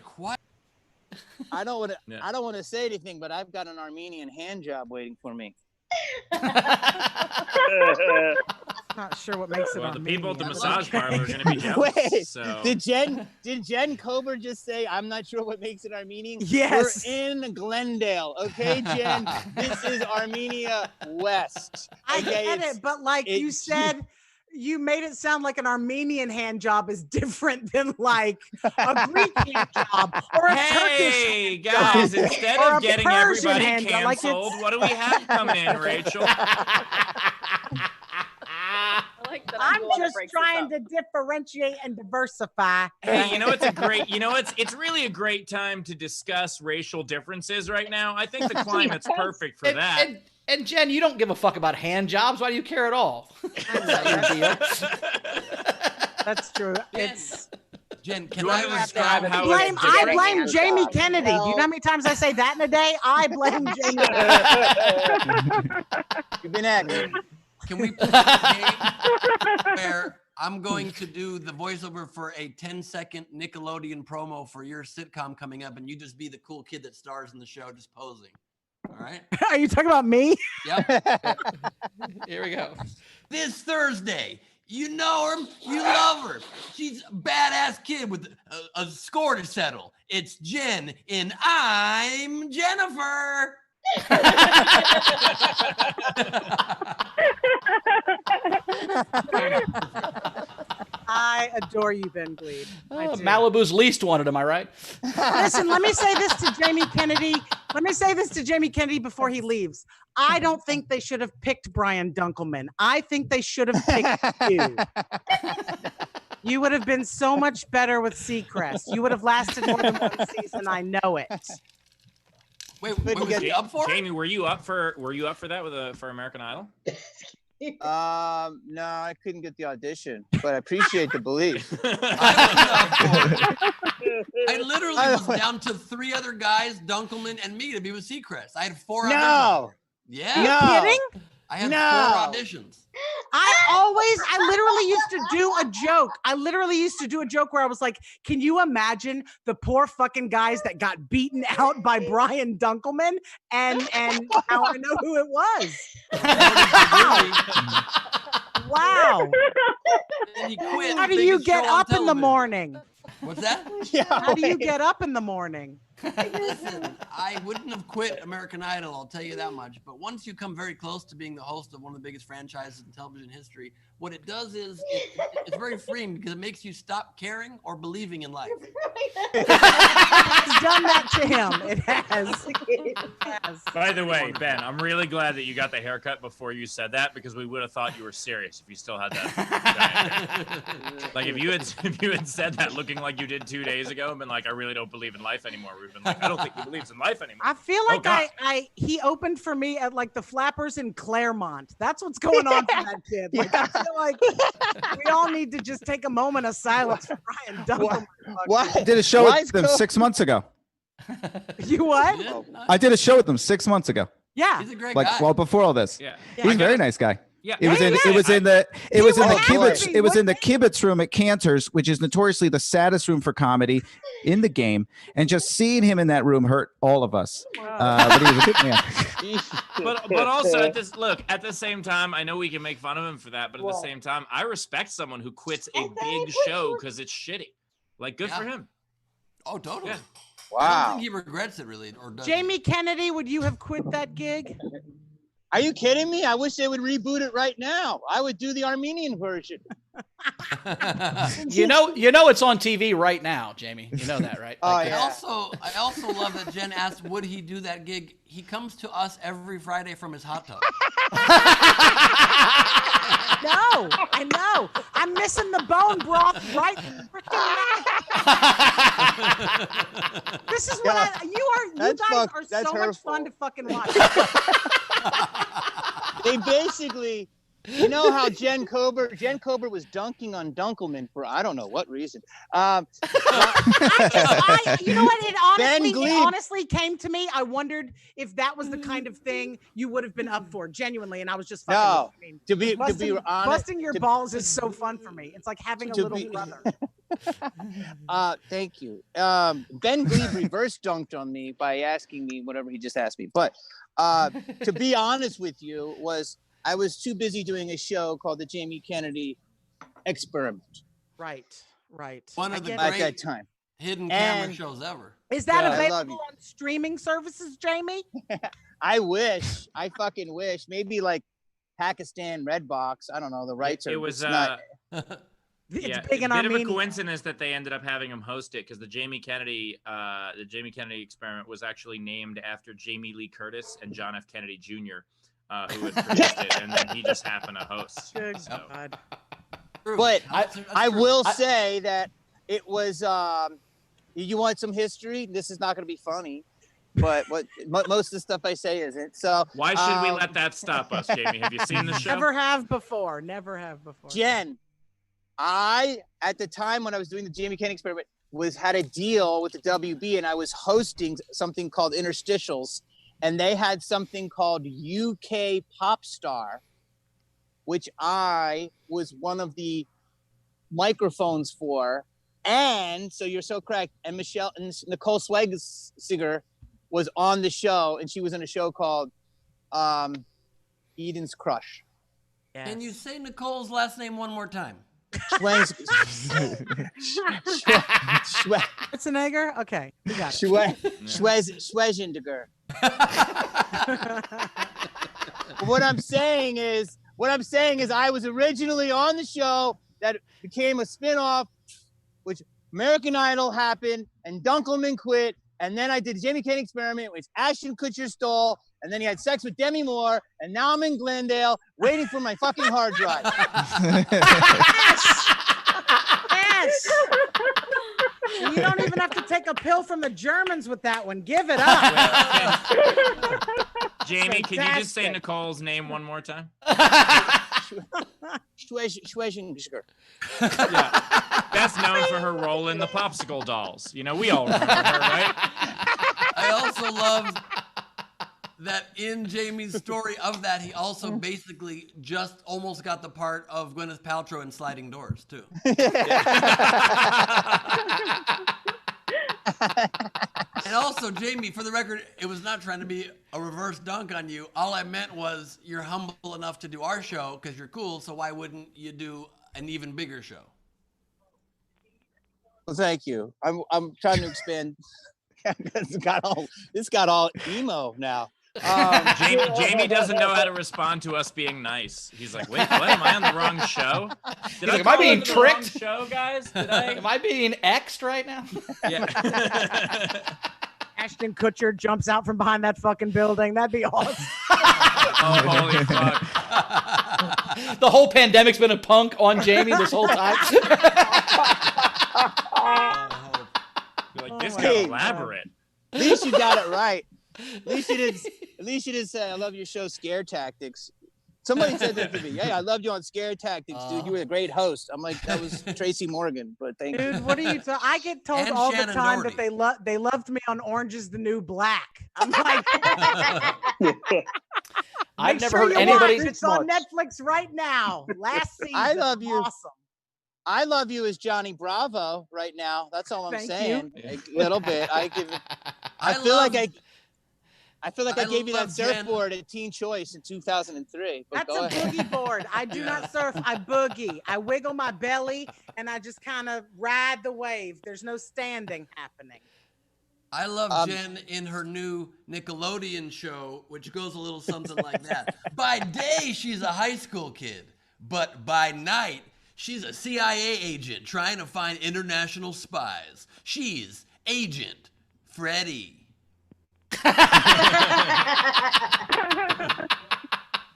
I don't want to say anything, but I've got an Armenian hand job waiting for me. Not sure what makes it. Well, the people at the Armenian. massage parlor are going to be jealous. Wait, So. did Jen Kober just say, I'm not sure what makes it Armenian? Yes. We're in Glendale, okay, Jen? This is Armenia West. I Okay, get it, but like you said, you made it sound like an Armenian hand job is different than like a Greek hand job or a Turkish Hey, hand guys, job, instead or of a getting Persian everybody hand job. Like canceled, it's- what do we have coming in, Rachel? I like that I'm the one that just breaks this trying up. to differentiate and diversify. Hey, it's really a great time to discuss racial differences right now. I think the climate's perfect for that. And Jen, you don't give a fuck about hand jobs. Why do you care at all? That's not your deal. That's true. It's Jen, can You I want to describe how I blame Jamie Kennedy. Do you know how many times I say that in a day? I blame Jamie Kennedy. You've been at me. Can we play a game where I'm going to do the voiceover for a 10-second Nickelodeon promo for your sitcom coming up, and you just be the cool kid that stars in the show just posing. All right? Are you talking about me? Yep. Here we go. This Thursday, you know her, you love her. She's a badass kid with a score to settle. It's Jen in I'm Jennifer. I adore you, Ben Gleed. I do. Malibu's least wanted, am I right? Listen, let me say this to Jamie Kennedy. Let me say this to Jamie Kennedy before he leaves. I don't think they should have picked Brian Dunkelman. I think they should have picked you. You would have been so much better with Seacrest. You would have lasted more than one season. I know it. Wait, was he up for it? Jamie, were you up for that for American Idol? No, I couldn't get the audition, but I appreciate the belief. I literally was down to 3 other guys, Dunkelman and me, to be with Seacrest. I had 4 auditions. No. Yeah. Are you kidding? I had 4 auditions. I literally used to do a joke. I literally used to do a joke where I was like, can you imagine the poor fucking guys that got beaten out by Brian Dunkelman? And now I know who it was. Wow. And he quit. How do you get up in the morning? What's that? How do you get up in the morning? Listen, I wouldn't have quit American Idol, I'll tell you that much. But once you come very close to being the host of one of the biggest franchises in television history, what it does is it's very freeing because it makes you stop caring or believing in life. It's done that to him. It has. It has. By the way, Ben, I'm really glad that you got the haircut before you said that because we would have thought you were serious if you still had that. Like if you had said that looking like you did 2 days ago and been like, I really don't believe in life anymore. We've been like, I don't think he believes in life anymore. I feel like God. he opened for me at like the Flappers in Claremont. That's what's going on for that kid. Like, I feel like we all need to just take a moment of silence for Brian Dunkelman. I did a show with them 6 months ago. You what? I did a show with them 6 months ago. Yeah. He's a great Like, guy. well, before all this. Yeah. He's a very nice guy. Yeah. It was in the kibitz room at Cantor's, which is notoriously the saddest room for comedy in the game. And just seeing him in that room hurt all of us. But he was a good man. but also at the same time, I know we can make fun of him for that, but at the same time, I respect someone who quits a big show because it's shitty. Like, good for him. Oh, totally. Yeah. I don't Wow. think he regrets it really. Or does Jamie Kennedy, would you have quit that gig? Are you kidding me? I wish they would reboot it right now. I would do the Armenian version. You know it's on TV right now, Jamie. You know that, right? Oh, Like, yeah. I also love that Jen asked, would he do that gig? He comes to us every Friday from his hot tub. No, I know. I'm missing the bone broth right freaking now. This is what you guys are so much fun to fucking watch. They basically, you know how Jen Kober was dunking on Dunkelman for I don't know what reason. You know what? It honestly came to me. I wondered if that was the kind of thing you would have been up for, genuinely, and I was just fucking. No, I mean, to be honest, busting your balls is so fun for me. It's like having a little brother. Thank you. Ben Glebe reverse dunked on me by asking me whatever he just asked me. But to be honest with you, I was too busy doing a show called the Jamie Kennedy Experiment. Right. One of the At great that time. hidden camera shows ever. Is that Yeah, I love available you. on streaming services, Jamie? I wish. I fucking wish. Maybe like Pakistan Redbox. I don't know. The rights are. It was it's not- It's big in a bit of a Armenia. coincidence that they ended up having him host it because the Jamie Kennedy experiment was actually named after Jamie Lee Curtis and John F. Kennedy Jr., who had produced it, and then he just happened to host. Good So. God. But That's I true. will say that it was. You want some history? This is not going to be funny. but most of the stuff I say isn't. So Why should we let that stop us, Jamie? Have you seen the show? Never have before. Jen, at the time when I was doing the Jamie Kane experiment, had a deal with the WB, and I was hosting something called Interstitials, and they had something called UK Pop Star, which I was one of the microphones for. And so you're so correct. And Nicole Swagsiger was on the show, and she was in a show called Eden's Crush. Yes. Can you say Nicole's last name one more time? Schwarzenegger? Okay, we got it. Schwarzenegger. What I'm saying is I was originally on the show that became a spinoff, which American Idol happened and Dunkelman quit. And then I did the Jamie Kane experiment, which Ashton Kutcher stole. And then he had sex with Demi Moore. And now I'm in Glendale waiting for my fucking hard drive. Yes. You don't even have to take a pill from the Germans with that one. Give it up. Jamie, can you just say Nicole's name one more time? Schwarzenegger. Yeah. Best known for her role in the Popsicle Dolls. You know, we all remember her, right? I also loved that in Jamie's story of that, he also basically just almost got the part of Gwyneth Paltrow in Sliding Doors, too. And also, Jamie, for the record, it was not trying to be a reverse dunk on you. All I meant was you're humble enough to do our show because you're cool, so why wouldn't you do an even bigger show? Well, thank you. I'm trying to expand. This got all emo now. Jamie doesn't know how to respond to us being nice. He's like, wait, what? Am I on the wrong show? Am I being tricked? Show, guys? Am I being X'd right now? Yeah. Ashton Kutcher jumps out from behind that fucking building. That'd be awesome. Oh, holy fuck. The whole pandemic's been a punk on Jamie this whole time. Like, this got elaborate. At least you got it right. At least you didn't say, I love your show, Scare Tactics. Somebody said that to me. Hey, I loved you on Scare Tactics, dude. You were a great host. I'm like, that was Tracy Morgan, but thank you. Dude, what are you talking? I get told And all Shannon the time Doherty. that they loved me on Orange is the New Black. I'm like, I've make never sure heard you anybody. watch. It's on Netflix right now. Last season. I love you. Awesome. I love you as Johnny Bravo right now. That's all I'm Thank saying. you. A little bit. I feel like I gave you that love Jen. surfboard at Teen Choice in 2003. But That's go a ahead. boogie board. I do not surf. I boogie. I wiggle my belly and I just kind of ride the wave. There's no standing happening. I love Jen in her new Nickelodeon show, which goes a little something like that. By day, she's a high school kid, but by night, she's a CIA agent trying to find international spies. She's Agent Freddie.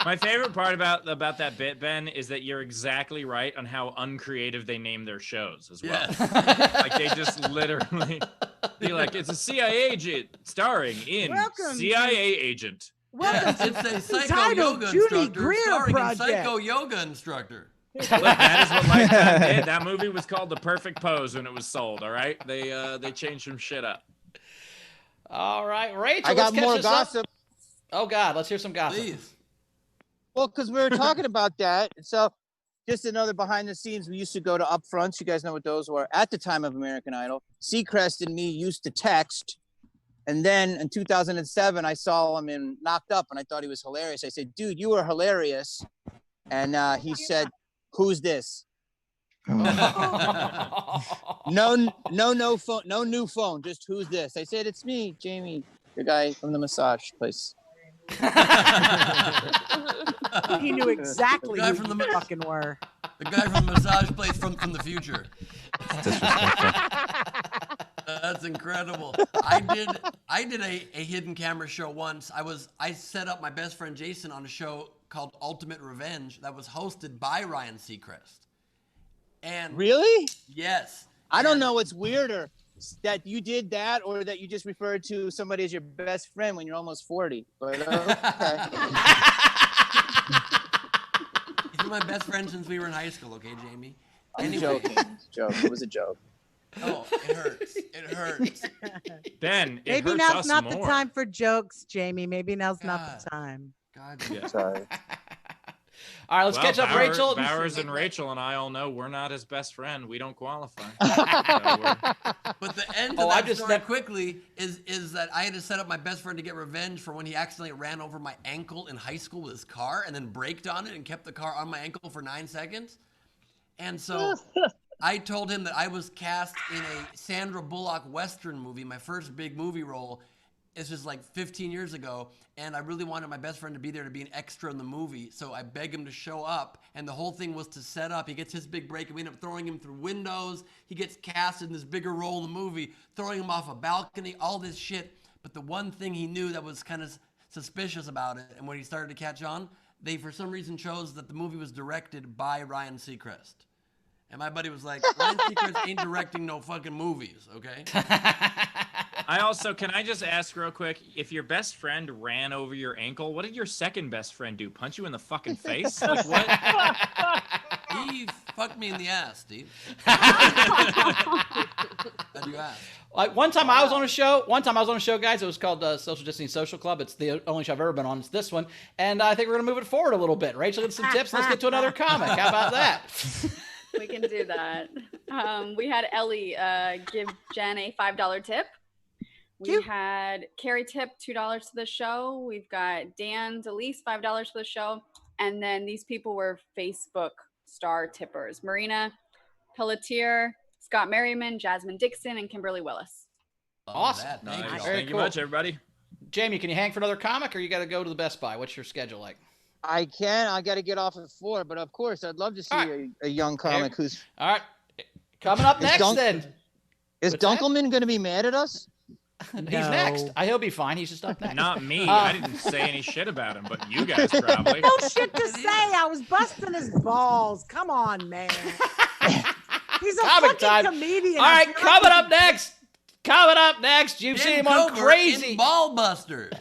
My favorite part about that bit, Ben, is that you're exactly right on how uncreative they name their shows as well. Yes. Like they just literally be like, it's a CIA agent starring in Welcome CIA agent. Yes, it's a psycho Entitled yoga Judy instructor Greer starring Project. in Psycho Yoga Instructor. Look, that is what Lifetime did. That movie was called The Perfect Pose when it was sold. All right, they changed some shit up. All right, Rachel. I got let's catch more us up. gossip. Oh God, let's hear some gossip. Please. Well, because we were talking about that. So just another behind the scenes, we used to go to upfronts. You guys know what those were at the time of American Idol. Seacrest and me used to text. And then in 2007, I saw him in Knocked Up and I thought he was hilarious. I said, dude, you were hilarious. And he said, who's this? No phone, no new phone. Just who's this? I said, it's me, Jamie, the guy from the massage place. He knew exactly The guy who from you the- fucking were. The guy from the massage place from the future. That's incredible. I did a hidden camera show once. I set up my best friend Jason on a show called Ultimate Revenge that was hosted by Ryan Seacrest. And Really? yes. I don't and- know what's weirder, that you did that, or that you just referred to somebody as your best friend when you're almost 40. But okay. He's been my best friend since we were in high school, okay, Jamie? I'm joking. Joke. It was a joke. Oh, it hurts. It hurts. Ben, it Maybe hurts now's us not more. the time for jokes, Jamie. Maybe now's not God. the time. God. Yeah. Sorry. All right, let's catch up, Rachel. Bowers and Rachel and I all know we're not his best friend. We don't qualify. So But the end Oh, of I that just story nev- quickly is that I had to set up my best friend to get revenge for when he accidentally ran over my ankle in high school with his car and then braked on it and kept the car on my ankle for 9 seconds. And so I told him that I was cast in a Sandra Bullock Western movie, my first big movie role. It's just like 15 years ago, and I really wanted my best friend to be there to be an extra in the movie. So I begged him to show up, and the whole thing was to set up. He gets his big break, and we end up throwing him through windows. He gets cast in this bigger role in the movie, throwing him off a balcony, all this shit. But the one thing he knew that was kind of suspicious about it, and when he started to catch on, they for some reason chose that the movie was directed by Ryan Seacrest. And my buddy was like, Ryan Seacrest ain't directing no fucking movies, okay? I also, can I just ask real quick, if your best friend ran over your ankle, what did your second best friend do? Punch you in the fucking face? Like what? He fucked me in the ass, Steve. How do you ask? Like one time I was on a show, guys. It was called Social Distancing Social Club. It's the only show I've ever been on. It's this one. And I think we're going to move it forward a little bit. Rachel, get some tips. Let's get to another comic. How about that? We can do that. We had Ellie give Jen a $5 tip. We Cute. had Carrie tip $2 to the show. We've got Dan DeLeese $5 for the show. And then these people were Facebook star tippers. Marina Pelletier, Scott Merriman, Jasmine Dixon, and Kimberly Willis. Awesome. That. Thank Nice. you. Very Thank you cool. much, everybody. Jamie, can you hang for another comic, or you got to go to the Best Buy? What's your schedule like? I can. I got to get off at 4, but of course, I'd love to see a young comic who's. All right. Coming up Is next, Dunk- then. Is What's that? Dunkelman going to be mad at us? He's No. next. He'll be fine. He's just up next. Not me. I didn't say any shit about him, but you guys probably. No shit to say. I was busting his balls. Come on, man. He's a Comic fucking time. comedian. All I right, feel coming like up next. Coming up next, you've seen him on Covert Crazy. in Ball Busters.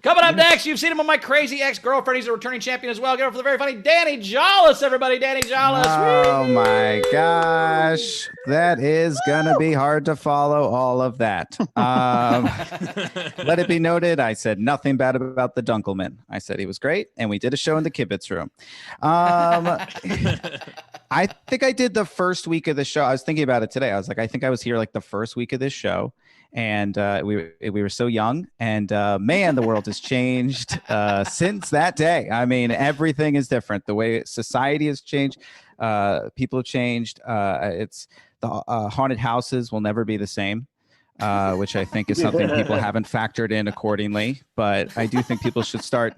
Coming up next, you've seen him on My Crazy Ex-Girlfriend. He's a returning champion as well. Give it up for the very funny Danny Jolles, everybody. Danny Jolles. Oh my gosh. That is going to be hard to follow all of that. Let it be noted, I said nothing bad about the Dunkelman. I said he was great, and we did a show in the Kibitz room. I think I did the first week of the show. I was thinking about it today. I was like, I think I was here like the first week of this show. And we were so young, and man, the world has changed since that day. I mean, everything is different. The way society has changed, people have changed. It's the haunted houses will never be the same, which I think is something people haven't factored in accordingly. But I do think people should start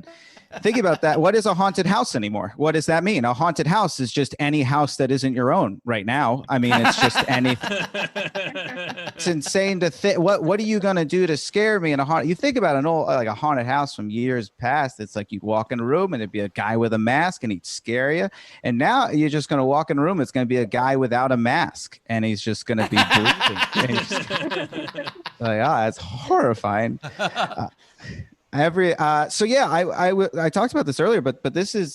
thinking about that. What is a haunted house anymore? What does that mean? A haunted house is just any house that isn't your own right now. I mean, it's just any. It's insane to think. What are you gonna do to scare me in a haunted? You think about an old like a haunted house from years past. It's like you'd walk in a room and it'd be a guy with a mask and he'd scare you. And now you're just gonna walk in a room. It's gonna be a guy without a mask and he's just gonna be breathing. And he's just like, that's horrifying. So yeah, I talked about this earlier, but this is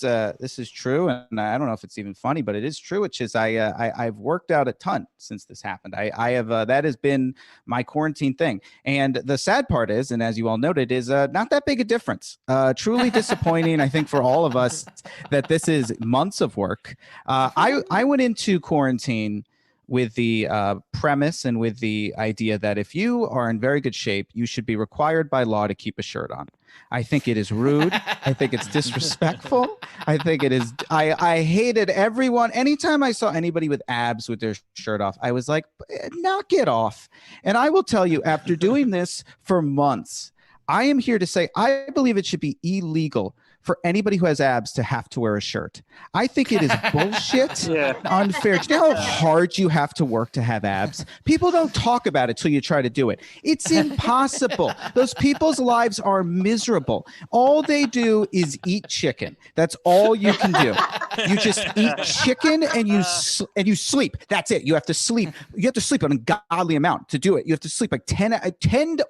true, and I don't know if it's even funny, but it is true. Which is I've worked out a ton since this happened. I have that has been my quarantine thing, and the sad part is, and as you all noted, is not that big a difference. Truly disappointing, I think, for all of us that this is months of work. I went into quarantine with the premise and with the idea that if you are in very good shape, you should be required by law to keep a shirt on. I think it is rude. I think it's disrespectful. I think it is. I hated everyone. Anytime I saw anybody with abs with their shirt off, I was like, knock it off. And I will tell you, after doing this for months, I am here to say I believe it should be illegal for anybody who has abs to have to wear a shirt. I think it is bullshit, unfair. Do you know how hard you have to work to have abs? People don't talk about it till you try to do it. It's impossible. Those people's lives are miserable. All they do is eat chicken. That's all you can do. You just eat chicken and you sleep. That's it. You have to sleep. You have to sleep an ungodly amount to do it. You have to sleep like 10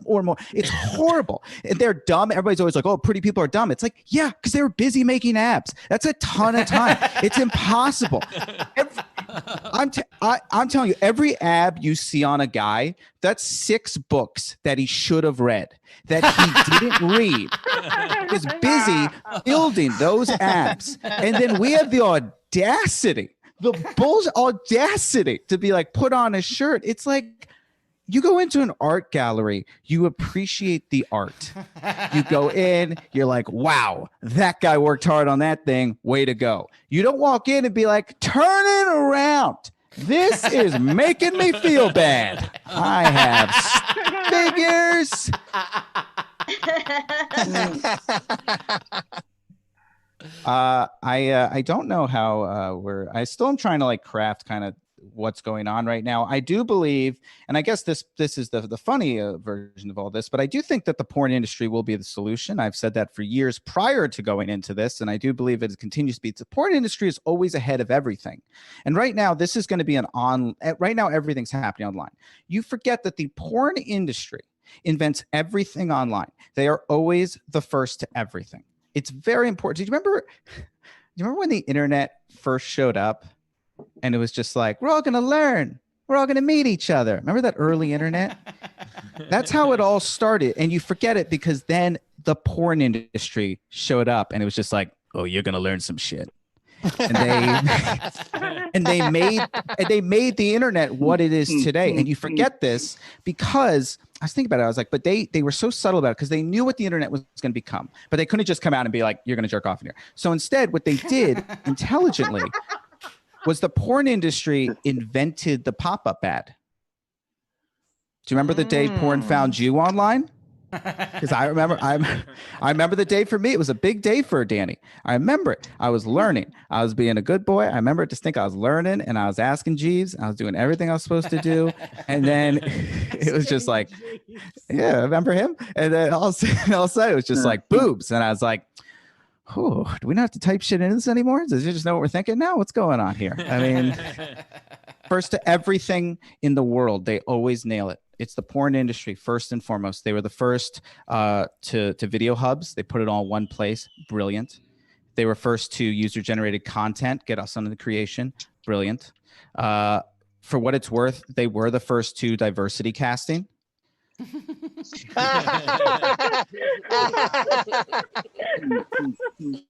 or more. It's horrible. And they're dumb. Everybody's always like, oh, pretty people are dumb. It's like, yeah, because they were busy making abs. That's a ton of time. It's impossible. I'm telling you, every ab you see on a guy, that's 6 books that he should have read that he didn't read. He was busy building those abs. And then we have the audacity to be like, put on a shirt. It's like, you go into an art gallery, you appreciate the art. You go in, you're like, wow, that guy worked hard on that thing. Way to go. You don't walk in and be like, turn it around. This is making me feel bad. I have figures. I don't know how I still am trying to like craft kind of what's going on right now. I do believe, and I guess this is the funny version of all this, but I do think that the porn industry will be the solution. I've said that for years prior to going into this, and I do believe it continues to be. The porn industry is always ahead of everything. And right now, this is going to be right now, everything's happening online. You forget that the porn industry invents everything online. They are always the first to everything. It's very important. Do you remember when the internet first showed up? And it was just like, we're all going to learn. We're all going to meet each other. Remember that early internet? That's how it all started. And you forget it because then the porn industry showed up and it was just like, oh, you're going to learn some shit. And they made the internet what it is today. And you forget this because I was thinking about it. I was like, but they were so subtle about it because they knew what the internet was going to become, but they couldn't just come out and be like, you're going to jerk off in here. So instead, what they did intelligently was the porn industry invented the pop-up ad. Do you remember the day porn found you online? Because I remember the day for me. It was a big day for Danny. I remember it. I was learning. I was being a good boy. I remember I was learning and I was asking Jeeves. I was doing everything I was supposed to do. And then it was just like, yeah, remember him? And then all of a sudden it was just like boobs. And I was like, oh, do we not have to type shit into this anymore? Does it just know what we're thinking now? What's going on here? I mean, first to everything in the world, they always nail it. It's the porn industry, first and foremost. They were the first to video hubs. They put it all in one place. Brilliant. They were first to user-generated content, get us onto the creation. Brilliant. For what it's worth, they were the first to diversity casting.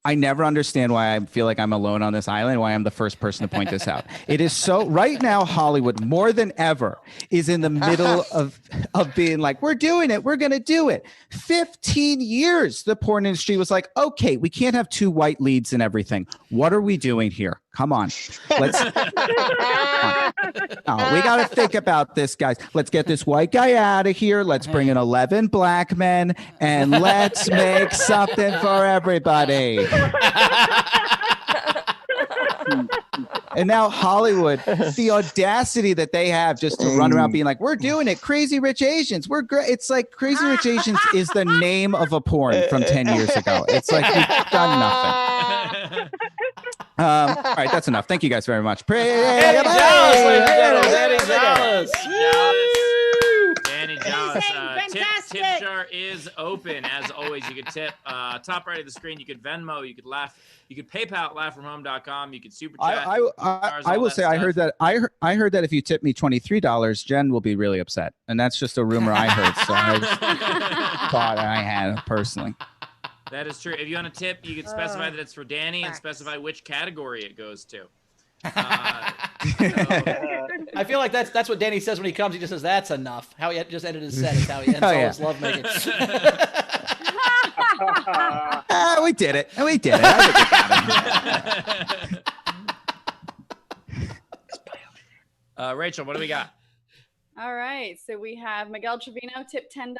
I never understand why I feel like I'm alone on this island, why I'm the first person to point this out. It is so right now, Hollywood more than ever is in the middle of being like, we're doing it, we're gonna do it. 15 years the porn industry was like, okay, we can't have 2 white leads and everything. What are we doing here? Come on. Let's we got to think about this, guys. Let's get this white guy out of here. Let's bring in 11 black men and let's make something for everybody. And now Hollywood, the audacity that they have just to run around being like, we're doing it. Crazy Rich Asians. We're great. It's like Crazy Rich Asians is the name of a porn from 10 years ago. It's like you've done nothing. All right, that's enough. Thank you guys very much. Danny Jolles, ladies and gentlemen. Danny Jolles. Danny Jolles. Tip jar is open as always. You could tip top right of the screen. You could Venmo. You could laugh. You could PayPal at laughfromhome.com. You could super chat. I will say stuff. I heard that if you tip me $23, Jen will be really upset, and that's just a rumor I heard. So I thought I had it personally. That is true. If you want to tip, you can specify that it's for Danny and specify which category it goes to. I feel like that's what Danny says when he comes. He just says, that's enough. How he just ended his set is how he ends all his lovemaking. We did it. We did it. Rachel, what do we got? All right. So we have Miguel Trevino, tip $10.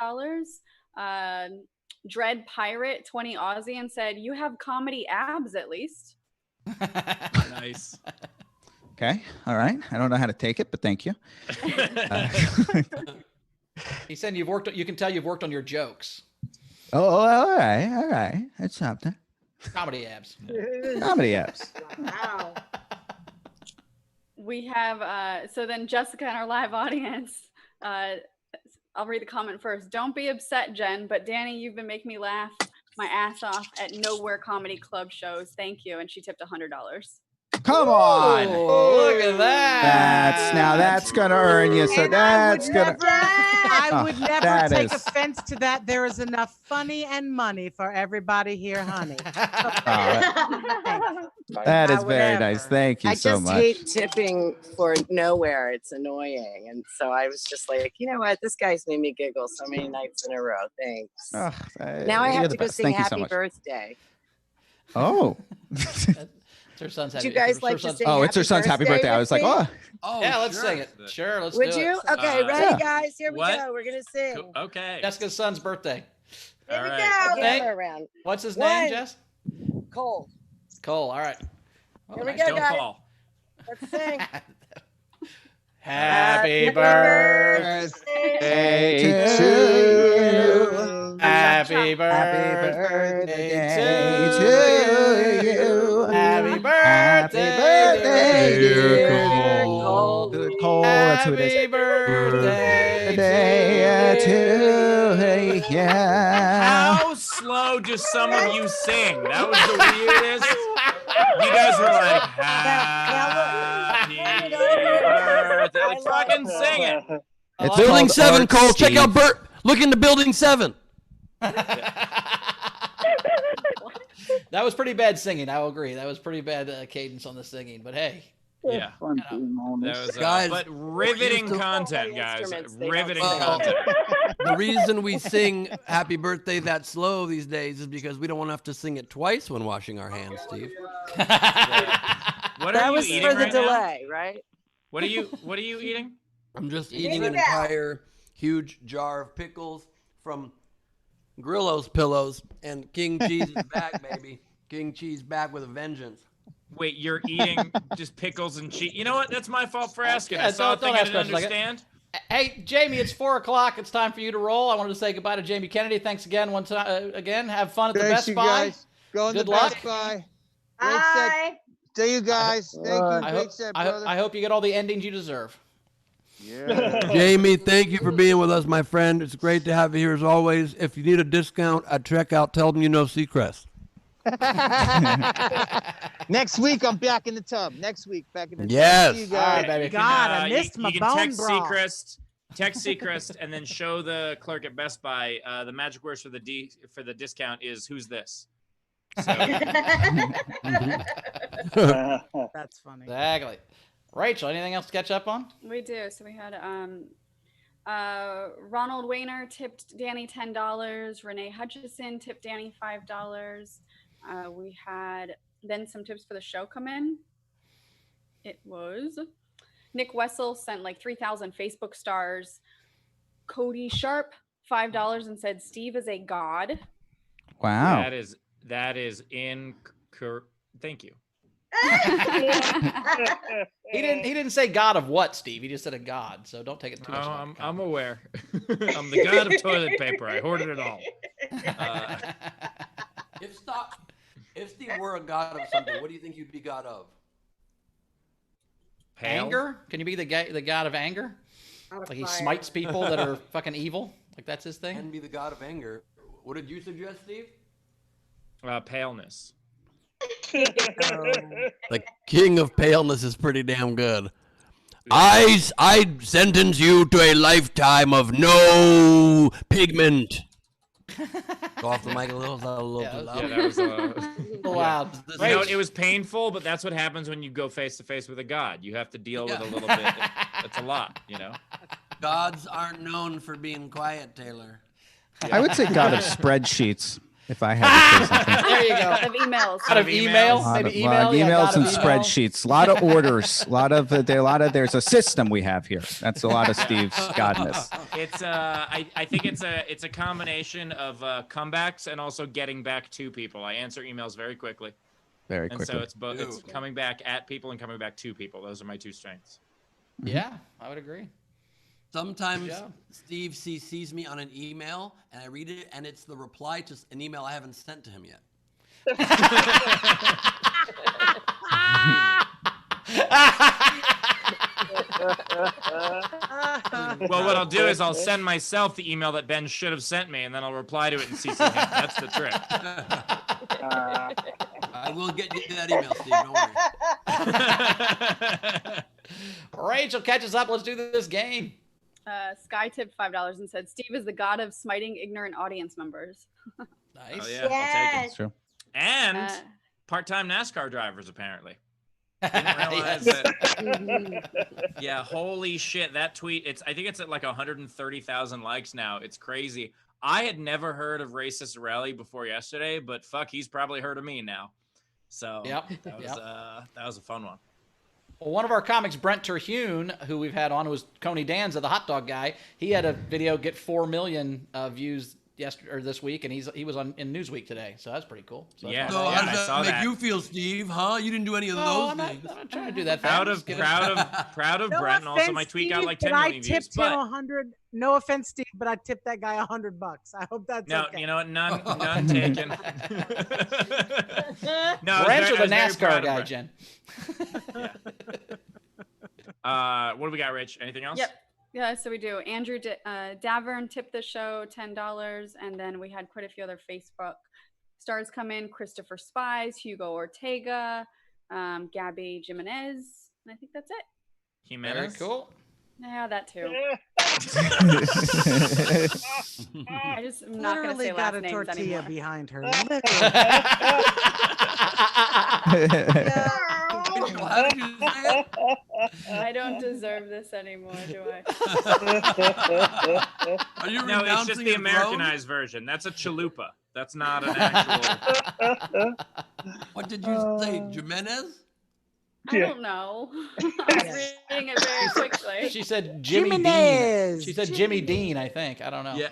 Dread Pirate 20 Aussie and said, "You have comedy abs at least." Nice. Okay. All right. I don't know how to take it, but thank you. He said you've worked. You can tell you've worked on your jokes. Oh, all right. All right. That's something. Comedy abs. Comedy apps. Wow. We have so then Jessica in our live audience. I'll read the comment first. "Don't be upset, Jen, but Danny, you've been making me laugh my ass off at Nowhere Comedy Club shows. Thank you." And she tipped $100. Come on. Look at that. That's gonna earn you. So that's gonna. I would never that take is- offense to that. There is enough funny and money for everybody here, honey. That is I would very never. nice. Thank you I so just much. hate tipping for nowhere. It's annoying. And so I was just like, you know what? This guy's made me giggle so many nights in a row. Thanks. Oh, Now I you're have the to go best. sing Thank you so happy much. birthday. Oh. It's her son's Would happy. you guys her like to son's- sing Oh, it's her son's happy birthday. I was like, oh. Yeah, let's sing it. Sure, let's Would do you? it. Okay, ready, Yeah. guys? Here we What? go. We're gonna sing. Okay. Jessica's son's birthday. Here All we right. go. Okay. Camera around. What's his One. name, Jess? Cole. Cole. All right. Oh, Here we nice. go, Don't guys. fall. Let's sing. Happy birthday to you. Happy birthday to you. Happy birthday, dear Cole. Cole, that's who it is. Happy birthday to you. How slow do some of you sing? That was the weirdest. You guys were like, happy birthday. Like, fucking sing it. It's Building called 7, art, Cole. Check Steve. out Bert. Look into Building 7. That was pretty bad singing. I will agree. That was pretty bad cadence on the singing. But hey, Yeah. Fun You know, being honest. That was, Guys, but riveting we're used to- content, guys. Instruments, they don't Riveting sing. content. The reason we sing Happy Birthday that slow these days is because we don't want to have to sing it twice when washing our hands, Steve. What are That you was eating for the right now? delay, right? What are you eating? I'm just eating an entire huge jar of pickles from Grillo's Pillows, and King Cheese is back, baby. King Cheese back with a vengeance. Wait, you're eating just pickles and cheese? You know what? That's my fault for asking. Yeah, I saw a don't thing I ask didn't questions like it. understand. Hey, Jamie, it's 4:00. It's time for you to roll. I wanted to say goodbye to Jamie Kennedy. Thanks again. Again. Have fun at the Thanks, Best you Buy. guys. Going Good to luck. Best Buy. Great set. Hi. See you guys. Thank you. I Great hope, set, I, brother. I hope you get all the endings you deserve. Yeah. Jamie, thank you for being with us, my friend. It's great to have you here as always. If you need a discount at checkout, tell them you know Seacrest. Next week, I'm back in the tub. Next week, back in the Yes. tub. See you All guys. right, baby. You can, God, I missed my you can bone text broth. Seacrest, and then show the clerk at Best Buy. The magic words for the discount is "Who's this?" So, That's funny. Exactly. Rachel, anything else to catch up on? We do. So we had Ronald Wayner tipped Danny $10. Renee Hutchison tipped Danny $5. We had then some tips for the show come in. It was Nick Wessel sent like 3,000 Facebook stars. Cody Sharp $5 and said Steve is a god. Wow. that is Thank you. He didn't say God of what, Steve. He just said a God. So don't take it too much. Oh, I'm aware. I'm the god of toilet paper. I hoarded it all. If Steve were a god of something, what do you think you'd be god of? Pale? Anger? Can you be the god of anger? Out of Like he fire. smites people that are fucking evil? Like that's his thing? And be the god of anger. What did you suggest, Steve? Paleness. The king of paleness is pretty damn good. I sentence you to a lifetime of no pigment. Go off the mic a little. Is that a little too loud? Yeah, that was Loud. You know, it was painful, but that's what happens when you go face to face with a god. You have to deal with a little bit. It's a lot, you know. Gods aren't known for being quiet, Taylor. I would say God of spreadsheets if I had to say something. There you go. Out of emails. Out of email, Lot maybe of- email, yeah, emails God and of email. spreadsheets. A lot of orders. There's a system we have here. That's a lot of Steve's godness. It's I think it's a combination of comebacks and also getting back to people. I answer emails very quickly. Very And quickly. so it's both. It's coming back at people and coming back to people. Those are my two strengths. Yeah, I would agree. Sometimes Steve CCs me on an email and I read it and it's the reply to an email I haven't sent to him yet. Well, what I'll do is I'll send myself the email that Ben should have sent me, and then I'll reply to it and CC him. That's the trick. I will get you that email, Steve. Don't worry. Rachel, catch us up. Let's do this game. Sky tipped $5 and said, Steve is the god of smiting ignorant audience members. Nice. Oh, yeah, I'll take it. That's true. And part-time NASCAR drivers, apparently. Didn't realize that. Yeah, holy shit, that tweet, I think it's at like 130,000 likes now. It's crazy. I had never heard of Racist Rally before yesterday, but fuck, he's probably heard of me now. So that was a fun one. Well, one of our comics, Brent Terhune, who we've had on, who was Coney Danza, the hot dog guy, he had a video get 4 million views yesterday or this week, and he was in Newsweek today, so that's pretty cool. So yeah, so yeah, how does that make you feel, Steve? Huh? You didn't do any of those things. I'm not trying to do that. Proud of Brent, and also my tweet got like 10 million views. I tipped him 100. No offense, Steve, but I tipped that guy $100. I hope that's okay. You know what? None taken. No, Brent's the NASCAR guy, Jen. What do we got, Rich? Anything else? Yep. Yeah, so we do. Andrew Davern tipped the show $10, and then we had quite a few other Facebook stars come in. Christopher Spies, Hugo Ortega, Gabby Jimenez, and I think that's it. Very cool. Yeah, that too. I just am not going to say got last a names tortilla anymore. behind her. How did you say it? I don't deserve this anymore, do I? Are you No, it's just the your Americanized version. That's a chalupa. That's not an actual. What did you say, Jimenez? I don't know. I was reading it very quickly. She said Jimmy Jimenez. Dean. She said Jimmy Dean, I think. I don't know. Yeah.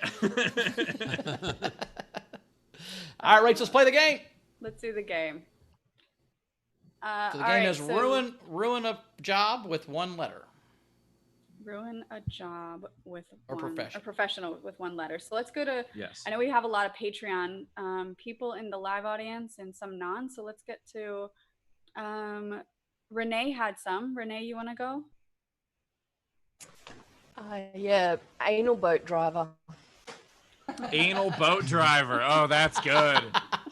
All right, Rachel, let's play the game. Let's do the game. So the game is ruin a job with one letter. Ruin a job with Or one, profession. a professional with one letter. So let's go to. Yes. I know we have a lot of Patreon people in the live audience and some non. So let's get to. Renee had some. Renee, you want to go? Yeah, anal boat driver. Anal boat driver. Oh, that's good.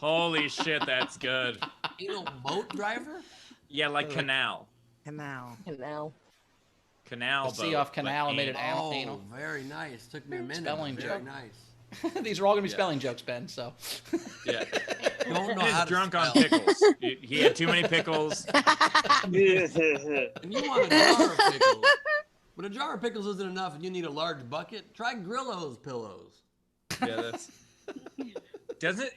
Holy shit, that's good. Anal boat driver? Yeah, like canal. Canal. Canal boat. See off canal and made it Oh, anal. very nice. Took me a minute. Spelling Very joke. nice. These are all gonna be spelling jokes, Ben. So. Yeah. Don't know He's how to drunk on spell. pickles. He had too many pickles. And you want a jar of pickles. But a jar of pickles isn't enough and you need a large bucket. Try Grillo's pillows. Yeah,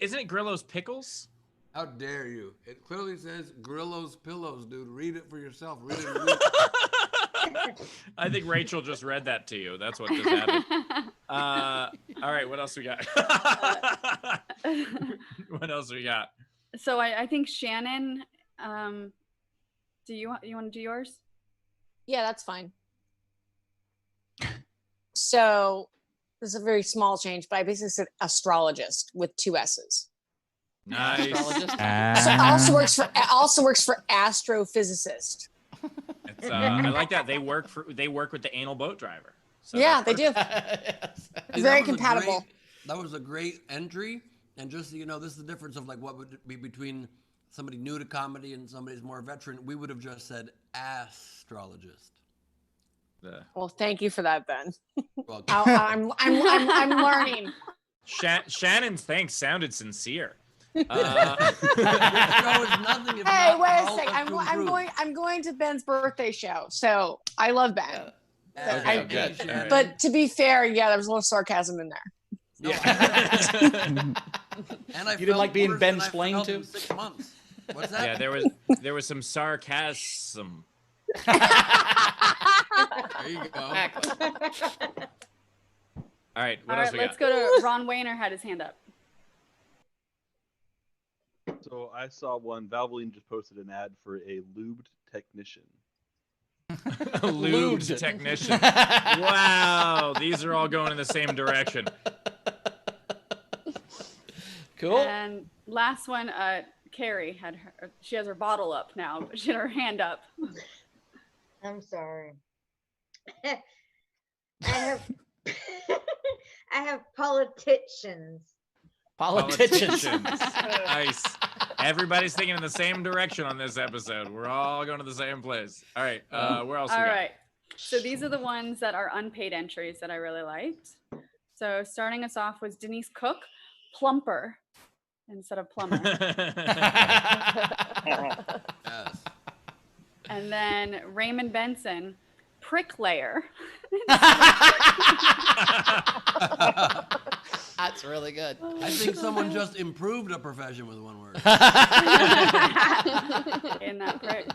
isn't it Grillo's pickles? How dare you? It clearly says Grillo's pillows, dude. Read it for yourself. Read it. I think Rachel just read that to you. That's what just happened. All right, what else we got? What else we got? So I think Shannon. Do you want to do yours? Yeah, that's fine. So this is a very small change, but I basically said astrologist with 2 S's. Nice. Astrologist. So also works for astrophysicist. It's, I like that. They work with the anal boat driver. So Yeah, they do. Hey, Very that was a compatible. That was a great entry. And just so you know, this is the difference of like what would be between somebody new to comedy and somebody's more veteran. We would have just said astrologist. Well, thank you for that, Ben. Well, I'm learning. Shannon's thanks sounded sincere. Hey, wait a second. I'm going to Ben's birthday show, so I love Ben. Okay, good. All But to be fair, yeah, there was a little sarcasm in there. Yeah. And I You didn't like being Ben Splain too? 6 months. What's that? Yeah, there was some sarcasm. There you go. All right, what All else right, we let's got? go to Ron Wayner had his hand up. So I saw one. Valvoline just posted an ad for a lubed technician. Lubed technician. Wow, these are all going in the same direction. Cool. And last one, Carrie she has her bottle up now, but she had her hand up. I'm sorry. I have I have politicians. Politicians. Nice. Everybody's thinking in the same direction on this episode. We're all going to the same place. All right, where else? All right. So these are the ones that are unpaid entries that I really liked. So starting us off was Denise Cook, plumper instead of plumber. Yes. And then Raymond Benson, bricklayer. That's really good. I think someone just improved a profession with one word. In that prick.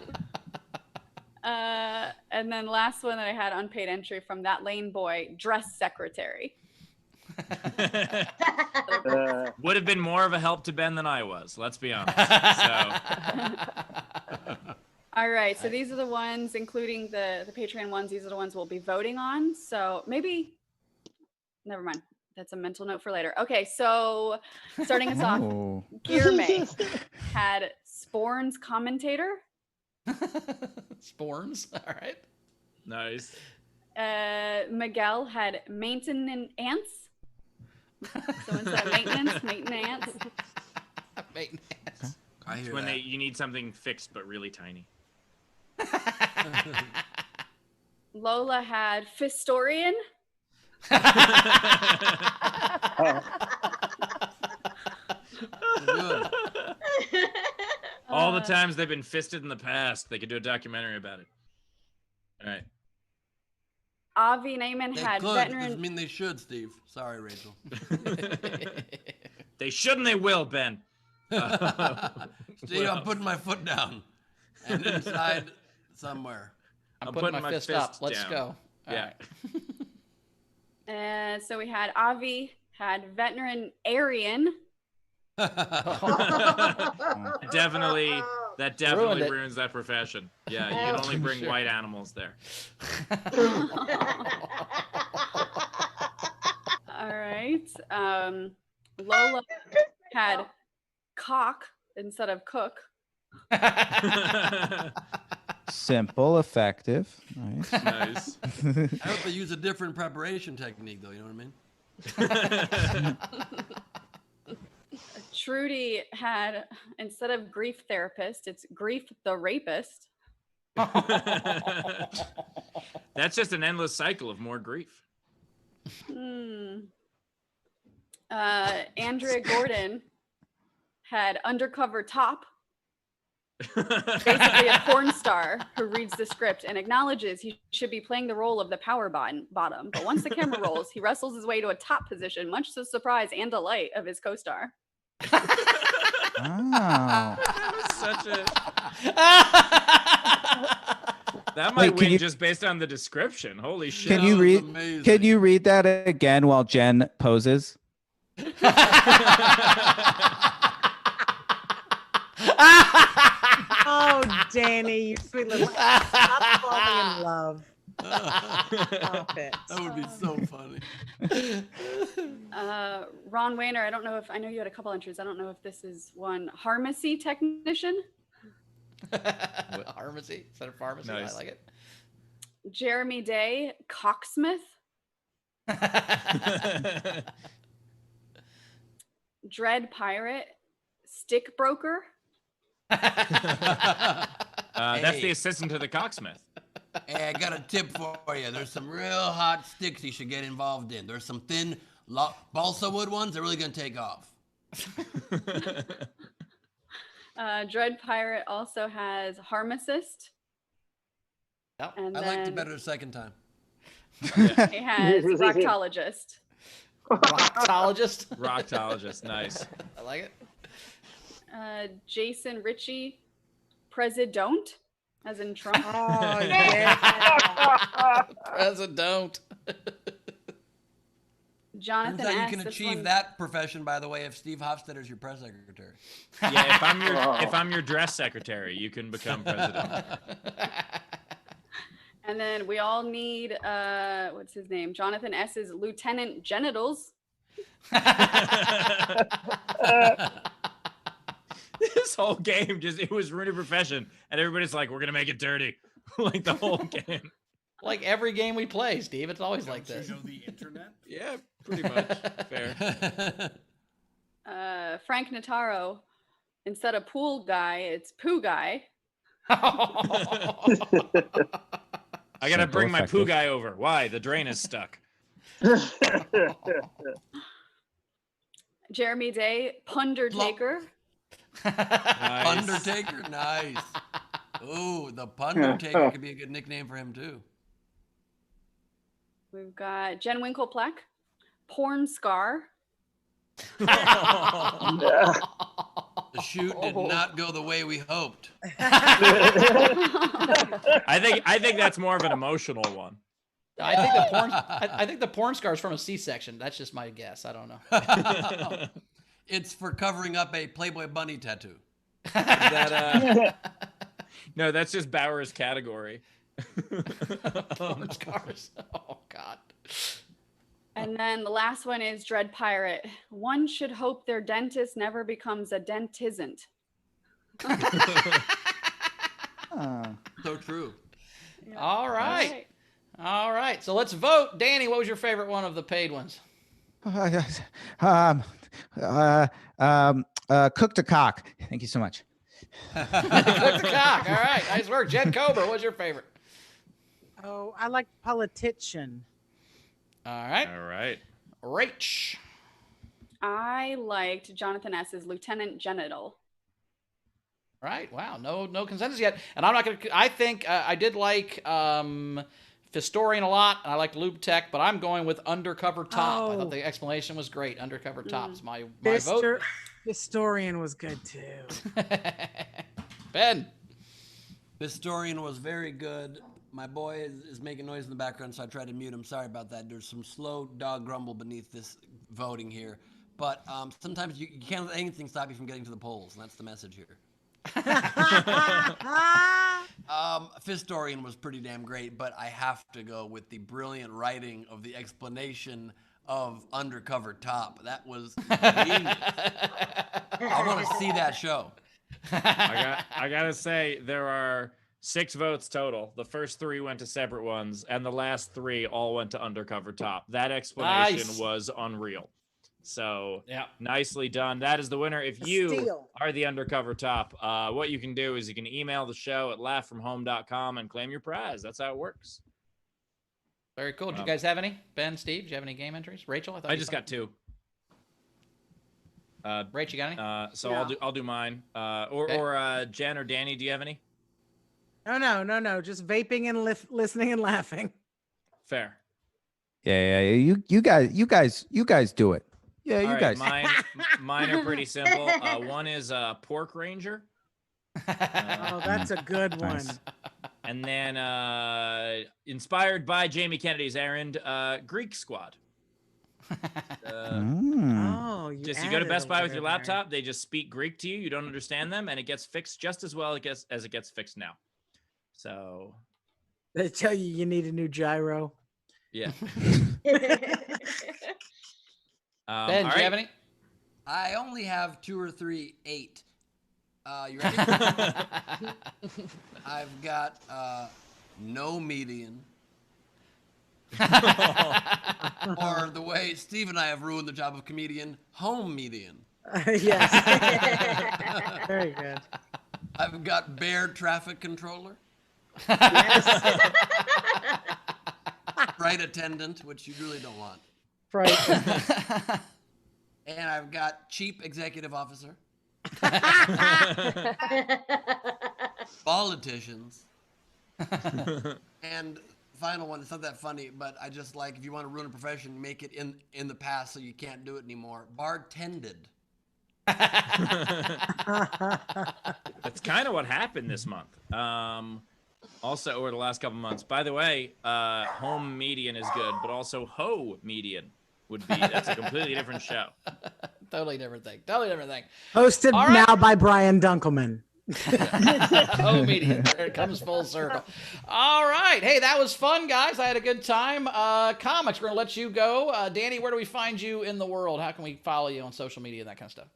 And then last one that I had unpaid entry from that lane boy, dress secretary. Would have been more of a help to Ben than I was. Let's be honest. So. All right, so these are the ones, including the Patreon ones. These are the ones we'll be voting on. So maybe, never mind. That's a mental note for later. Okay, so starting us off, Gearmay had Sporns commentator. Sporns, all right. Nice. Miguel had maintenance ants. So instead of maintenance, maintenance. Maintenance. I hear When that. you need something fixed but really tiny. Lola had Fistorian. Good. All the times they've been fisted in the past, they could do a documentary about it. All right. Avi Naiman They had could. veteran. Doesn't mean they should, Steve. Sorry, Rachel. They should and they will, Ben. Steve, I'm putting my foot down. And inside somewhere. I'm putting my fist up. Let's down. go. All Yeah. And so we had Avi had veteran Aryan. Definitely, that Ruined definitely it. ruins that profession. Yeah, you can only bring white animals there. All right. Lola had cock instead of cook. Simple, effective. Nice. Nice. I hope they use a different preparation technique, though. You know what I mean? Trudy had, instead of grief therapist, it's grief the rapist. That's just an endless cycle of more grief. Andrea Gordon had undercover top. Basically a porn star who reads the script and acknowledges he should be playing the role of the power bottom. But once the camera rolls, he wrestles his way to a top position, much to the surprise and delight of his co-star. Wow. Such a... That might Wait, can win you- just based on the description. Holy shit. Can you was read? amazing. Can you read that again while Jen poses? Oh, Danny, you sweet little. Stop falling in love. Stop it. That would be so funny. Ron Wayner, I know you had a couple entries. I don't know if this is one. Pharmacy technician. Pharmacy instead of pharmacy. Nice. I like it. Jeremy Day, cocksmith. Dread pirate, stick broker. That's the Hey. assistant to the cocksmith. Hey, I got a tip for you. There's some real hot sticks you should get involved in. There's some thin balsa wood ones. They're really going to take off. Dread pirate also has pharmacist. Yep. And I then liked it better the second time. he has proctologist. Proctologist. Proctologist, nice. I like it. Jason Ritchie, president, as in Trump. Oh, yeah. President. Jonathan Turns out you S. can this achieve one- that profession, by the way, if Steve Hofstadter's your press secretary. Yeah, if I'm your dress secretary, you can become president. And then we all need what's his name? Jonathan S.'s Lieutenant Genitals. This whole game it was ruined a profession, and everybody's like, we're gonna make it dirty, like the whole game. Like every game we play, Steve, it's always like Don't this. you know the internet? Yeah, pretty much. Fair. Frank Notaro, instead of pool guy, it's poo guy. I gotta Simple, bring my poo effective. guy over. Why? The drain is stuck. Jeremy Day, Pundertaker. Nice. Undertaker, nice. Ooh, the Pundertaker could be a good nickname for him too. We've got Jen Winkleplack, Porn Scar. The shoot did not go the way we hoped. I think that's more of an emotional one. I think the porn scar is from a C-section. That's just my guess. I don't know. It's for covering up a Playboy bunny tattoo. No, that's just Bauer's category. Porn scars. Oh God. And then the last one is Dread Pirate. One should hope their dentist never becomes a dentisn't. So true. All right. All right. So let's vote. Danny, what was your favorite one of the paid ones? Cook to cock. Thank you so much. Cook the cock. All right. Nice work. Jen Cobra, what's your favorite? Oh, I like politician. All right. All right. Rach. I liked Jonathan S.'s Lieutenant Genital. Right. Wow. No consensus yet. And I'm not going to, I think I did like Fistorian a lot, and I liked Lube Tech, but I'm going with Undercover Top. I thought the explanation was great. Undercover Top's my vote. Historian was good too. Ben. Historian was very good. My boy is making noise in the background, so I tried to mute him. Sorry about that. There's some slow dog grumble beneath this voting here. But sometimes you can't let anything stop you from getting to the polls, and that's the message here. Fistorian was pretty damn great, but I have to go with the brilliant writing of the explanation of Undercover Top. That was genius. I want to see that show. I gotta say, there are 6 votes total. The first 3 went to separate ones, and the last 3 all went to Undercover Top. That explanation was unreal. So nicely done. That is the winner. If you are the Undercover Top, what you can do is you can email the show at laughfromhome.com and claim your prize. That's how it works. Very cool. Do you guys have any? Ben, Steve, do you have any game entries? Rachel, I just got 2. Rach, you got any? So I'll do mine. Or Jen or Danny, do you have any? No. Just vaping and listening and laughing. Fair. Yeah. You guys do it. Yeah, you guys. Mine are pretty simple. One is Pork Ranger. Oh, that's a good one. Nice. And then inspired by Jamie Kennedy's errand, Greek Squad. Oh, you go to Best Buy with your laptop, they just speak Greek to you. You don't understand them, and it gets fixed just as well as it gets fixed now. So they tell you need a new gyro. Yeah. Ben, do you have any? I only have 2 or 3 8. You ready? I've got no median. Or the way Steve and I have ruined the job of comedian, home median. Yes. Very good. I've got bear traffic controller. Flight attendant, which you really don't want. Right. And I've got cheap executive officer. Politicians. And final one, it's not that funny, but I just like, if you want to ruin a profession, make it in the past so you can't do it anymore. Bartended. That's kind of what happened this month. Also over the last couple months. By the way, home median is good, but also ho median. That's a completely different show. Totally different thing. Totally different thing. Hosted All right. now by Brian Dunkelman. Comedian. There it comes full circle. All right. Hey, that was fun, guys. I had a good time. Comics, we're going to let you go. Danny, where do we find you in the world? How can we follow you on social media and that kind of stuff?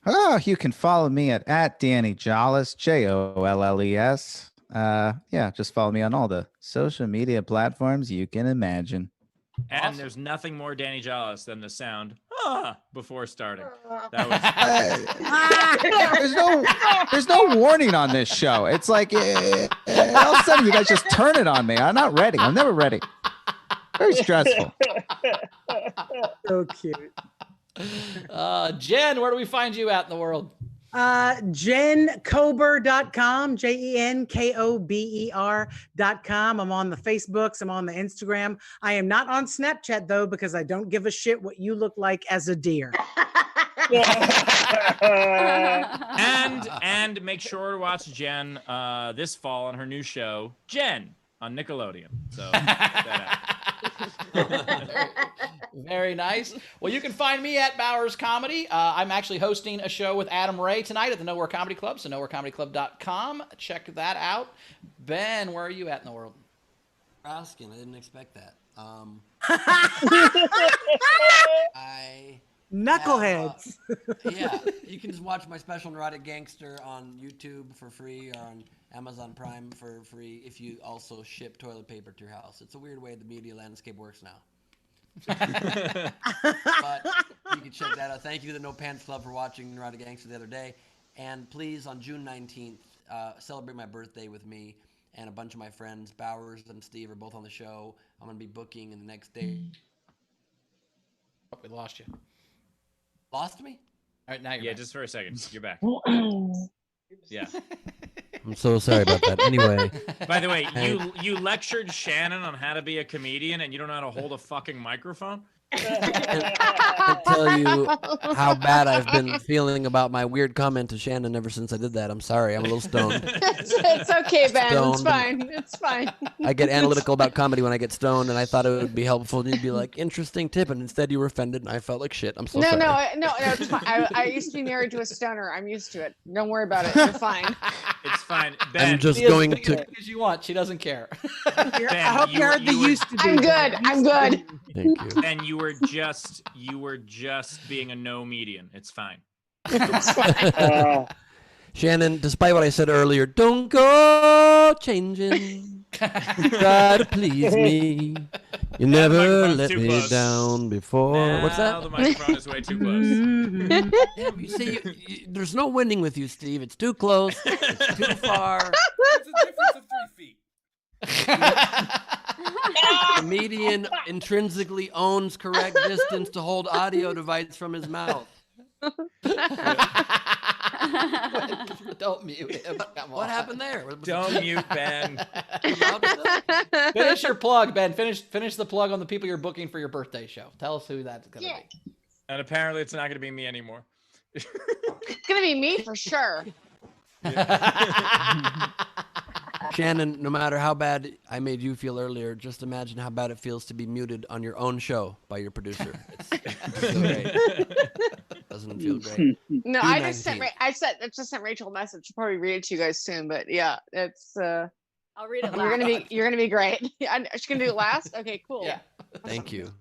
Oh, you can follow me at Danny Jolles, Jolles. Yeah, just follow me on all the social media platforms you can imagine. And awesome. There's nothing more Danny Jolles than the sound before starting. That was there's no warning on this show. It's like all of a sudden you guys just turn it on me. I'm not ready. I'm never ready. Very stressful. So cute. Jen, where do we find you at in the world? JenKober.com, JenKober.com. I'm on the Facebooks. I'm on the Instagram. I am not on Snapchat though, because I don't give a shit what you look like as a deer. and make sure to watch Jen this fall on her new show, Jen, on Nickelodeon. So check that out. Very nice. Well, you can find me at Bowers Comedy. I'm actually hosting a show with Adam Ray tonight at the Nowhere Comedy Club, so nowherecomedyclub.com. Check that out. Ben, where are you at in the world? Asking, I didn't expect that. Knuckleheads. Yeah, you can just watch my special Neurotic Gangster on YouTube for free or on Amazon Prime for free if you also ship toilet paper to your house. It's a weird way the media landscape works now. But you can check that out. Thank you to the No Pants Club for watching Neurotic Gangster the other day. And please, on June 19th, celebrate my birthday with me and a bunch of my friends. Bowers and Steve are both on the show. I'm going to be booking in the next day. Oh, we lost you. Lost me? All right, now you're back. Just for a second. You're back. Yeah. I'm so sorry about that. Anyway. By the way, you lectured Shannon on how to be a comedian and you don't know how to hold a fucking microphone? I tell you how bad I've been feeling about my weird comment to Shannon ever since I did that. I'm sorry. I'm a little stoned. It's okay, Ben. Stoned. It's fine. It's fine. I get analytical about comedy when I get stoned, and I thought it would be helpful. You'd be like, interesting tip, and instead you were offended, and I felt like shit. I'm so sorry. No, it's fine. I used to be married to a stoner. I'm used to it. Don't worry about it. You're fine. It's fine. Ben, I'm just going to. As you want. She doesn't care. Ben, I hope you heard the used to be. I'm good. I'm good. Thank you. Ben, you were just being a no median. It's fine. Shannon, despite what I said earlier, don't go changing. Try to please me. You never let me close. down before. Now What's that? The microphone is way too close. Yeah, you see, there's no winning with you, Steve. It's too close. It's too far. It's a difference of 3 feet. The comedian intrinsically owns correct distance to hold audio device from his mouth. Don't mute him. What happened there? Don't mute Ben. Finish your plug, Ben. Finish the plug on the people you're booking for your birthday show. Tell us who that's going to be. And apparently it's not going to be me anymore. It's going to be me for sure. Shannon, no matter how bad I made you feel earlier, just imagine how bad it feels to be muted on your own show by your producer. It's great. Doesn't feel great. No, I just sent Rachel a message. She'll probably read it to you guys soon, but yeah, it's I'll read it. You're gonna be great. She's gonna do it last. Okay, cool. Yeah. Thank you.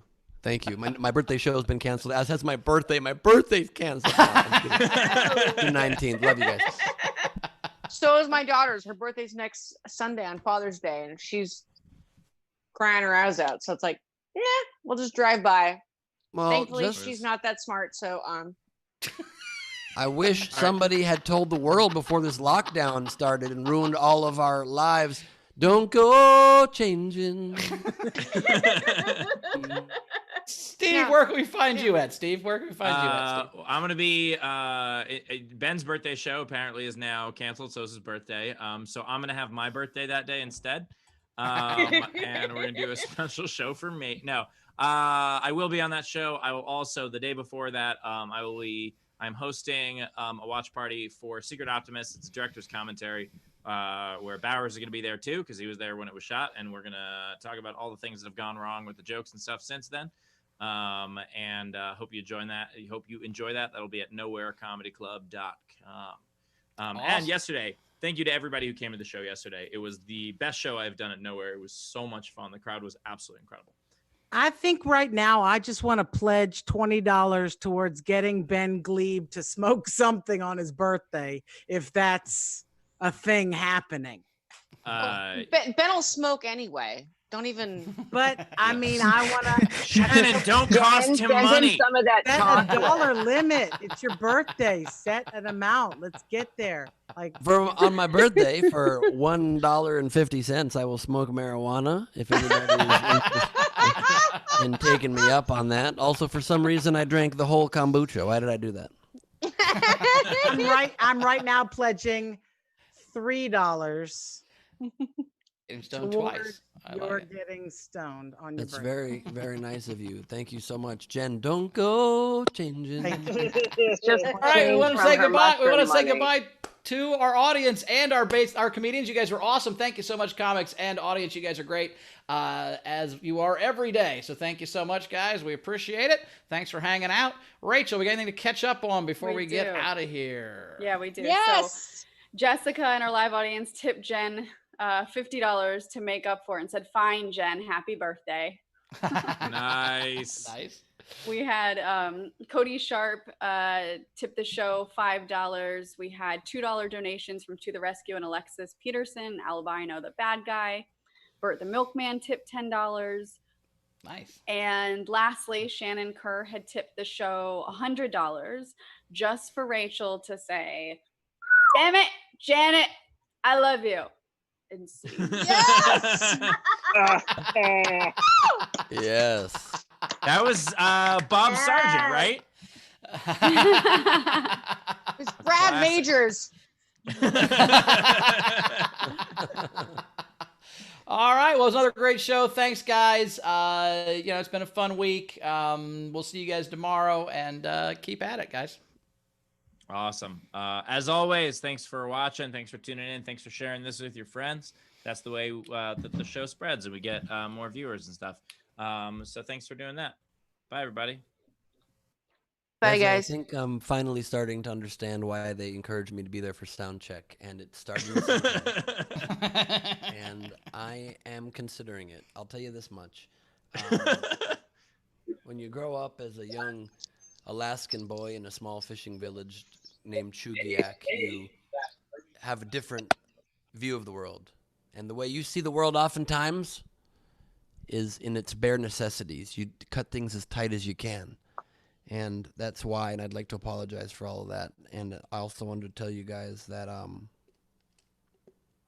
My birthday show has been canceled, as has my birthday. My birthday's canceled. June 19th. Love you guys. So is my daughter's. Her birthday's next Sunday on Father's Day, and she's crying her eyes out. So it's like, yeah, we'll just drive by. Well, thankfully, she's not that smart. So I wish somebody had told the world before this lockdown started and ruined all of our lives. Don't go changing. Steve, where can we find you at? Steve, where can we find you at? Steve? I'm gonna be Ben's birthday show apparently is now canceled, so is his birthday. So I'm gonna have my birthday that day instead, and we're gonna do a special show for me. No, I will be on that show. I will also the day before that. I'm hosting a watch party for Secret Optimist. It's a director's commentary. Where Bowers is going to be there too, because he was there when it was shot, and we're going to talk about all the things that have gone wrong with the jokes and stuff since then. And hope you join that. Hope you enjoy that. That'll be at nowherecomedyclub.com. Awesome. And yesterday, thank you to everybody who came to the show yesterday. It was the best show I've done at Nowhere. It was so much fun. The crowd was absolutely incredible. I think right now I just want to pledge $20 towards getting Ben Glebe to smoke something on his birthday, if that's a thing happening. Ben will smoke anyway. Don't even. But I mean, I want to. Shannon, don't cost him money. Some of that Set a chocolate. dollar limit. It's your birthday. Set an amount. Let's get there. Like On my birthday, for $1.50, I will smoke marijuana. If anybody is interested in taking me up on that. Also, for some reason, I drank the whole kombucha. Why did I do that? I'm right now pledging $3. Getting stoned twice. You're getting stoned on your That's birthday. very, very nice of you. Thank you so much, Jen. Don't go changing. It's just All right, we want to from say her goodbye. We want to mushroom say money. goodbye to our audience and our comedians. You guys were awesome. Thank you so much, comics and audience. You guys are great, as you are every day. So thank you so much, guys. We appreciate it. Thanks for hanging out. Rachel, we got anything to catch up on before we get out of here? Yeah, we do. Yes. So Jessica and our live audience tipped Jen $50 to make up for it and said, "Fine, Jen, happy birthday." Nice. Nice. We had Cody Sharp tip the show $5. We had $2 donations from To the Rescue and Alexis Peterson, Albino the Bad Guy. Bert the Milkman tipped $10. Nice. And lastly, Shannon Kerr had tipped the show $100 just for Rachel to say, "Damn it, Janet, I love you." And Yes. Yes. That was Bob Sargent, right? It's Brad Majors. All right. Well, it was another great show. Thanks, guys. It's been a fun week. We'll see you guys tomorrow, and keep at it, guys. Awesome. As always, thanks for watching. Thanks for tuning in. Thanks for sharing this with your friends. That's the way that the show spreads and we get more viewers and stuff. So thanks for doing that. Bye, everybody. Bye, Leslie, guys. I think I'm finally starting to understand why they encouraged me to be there for sound check, and it's starting to and I am considering it. I'll tell you this much. When you grow up as a young Alaskan boy in a small fishing village named Chugiak, you have a different view of the world. And the way you see the world oftentimes is in its bare necessities. You cut things as tight as you can. And that's why, and I'd like to apologize for all of that. And I also wanted to tell you guys that,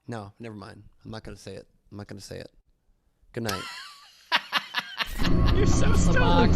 no, never mind. I'm not going to say it. Good night. You're so stoned.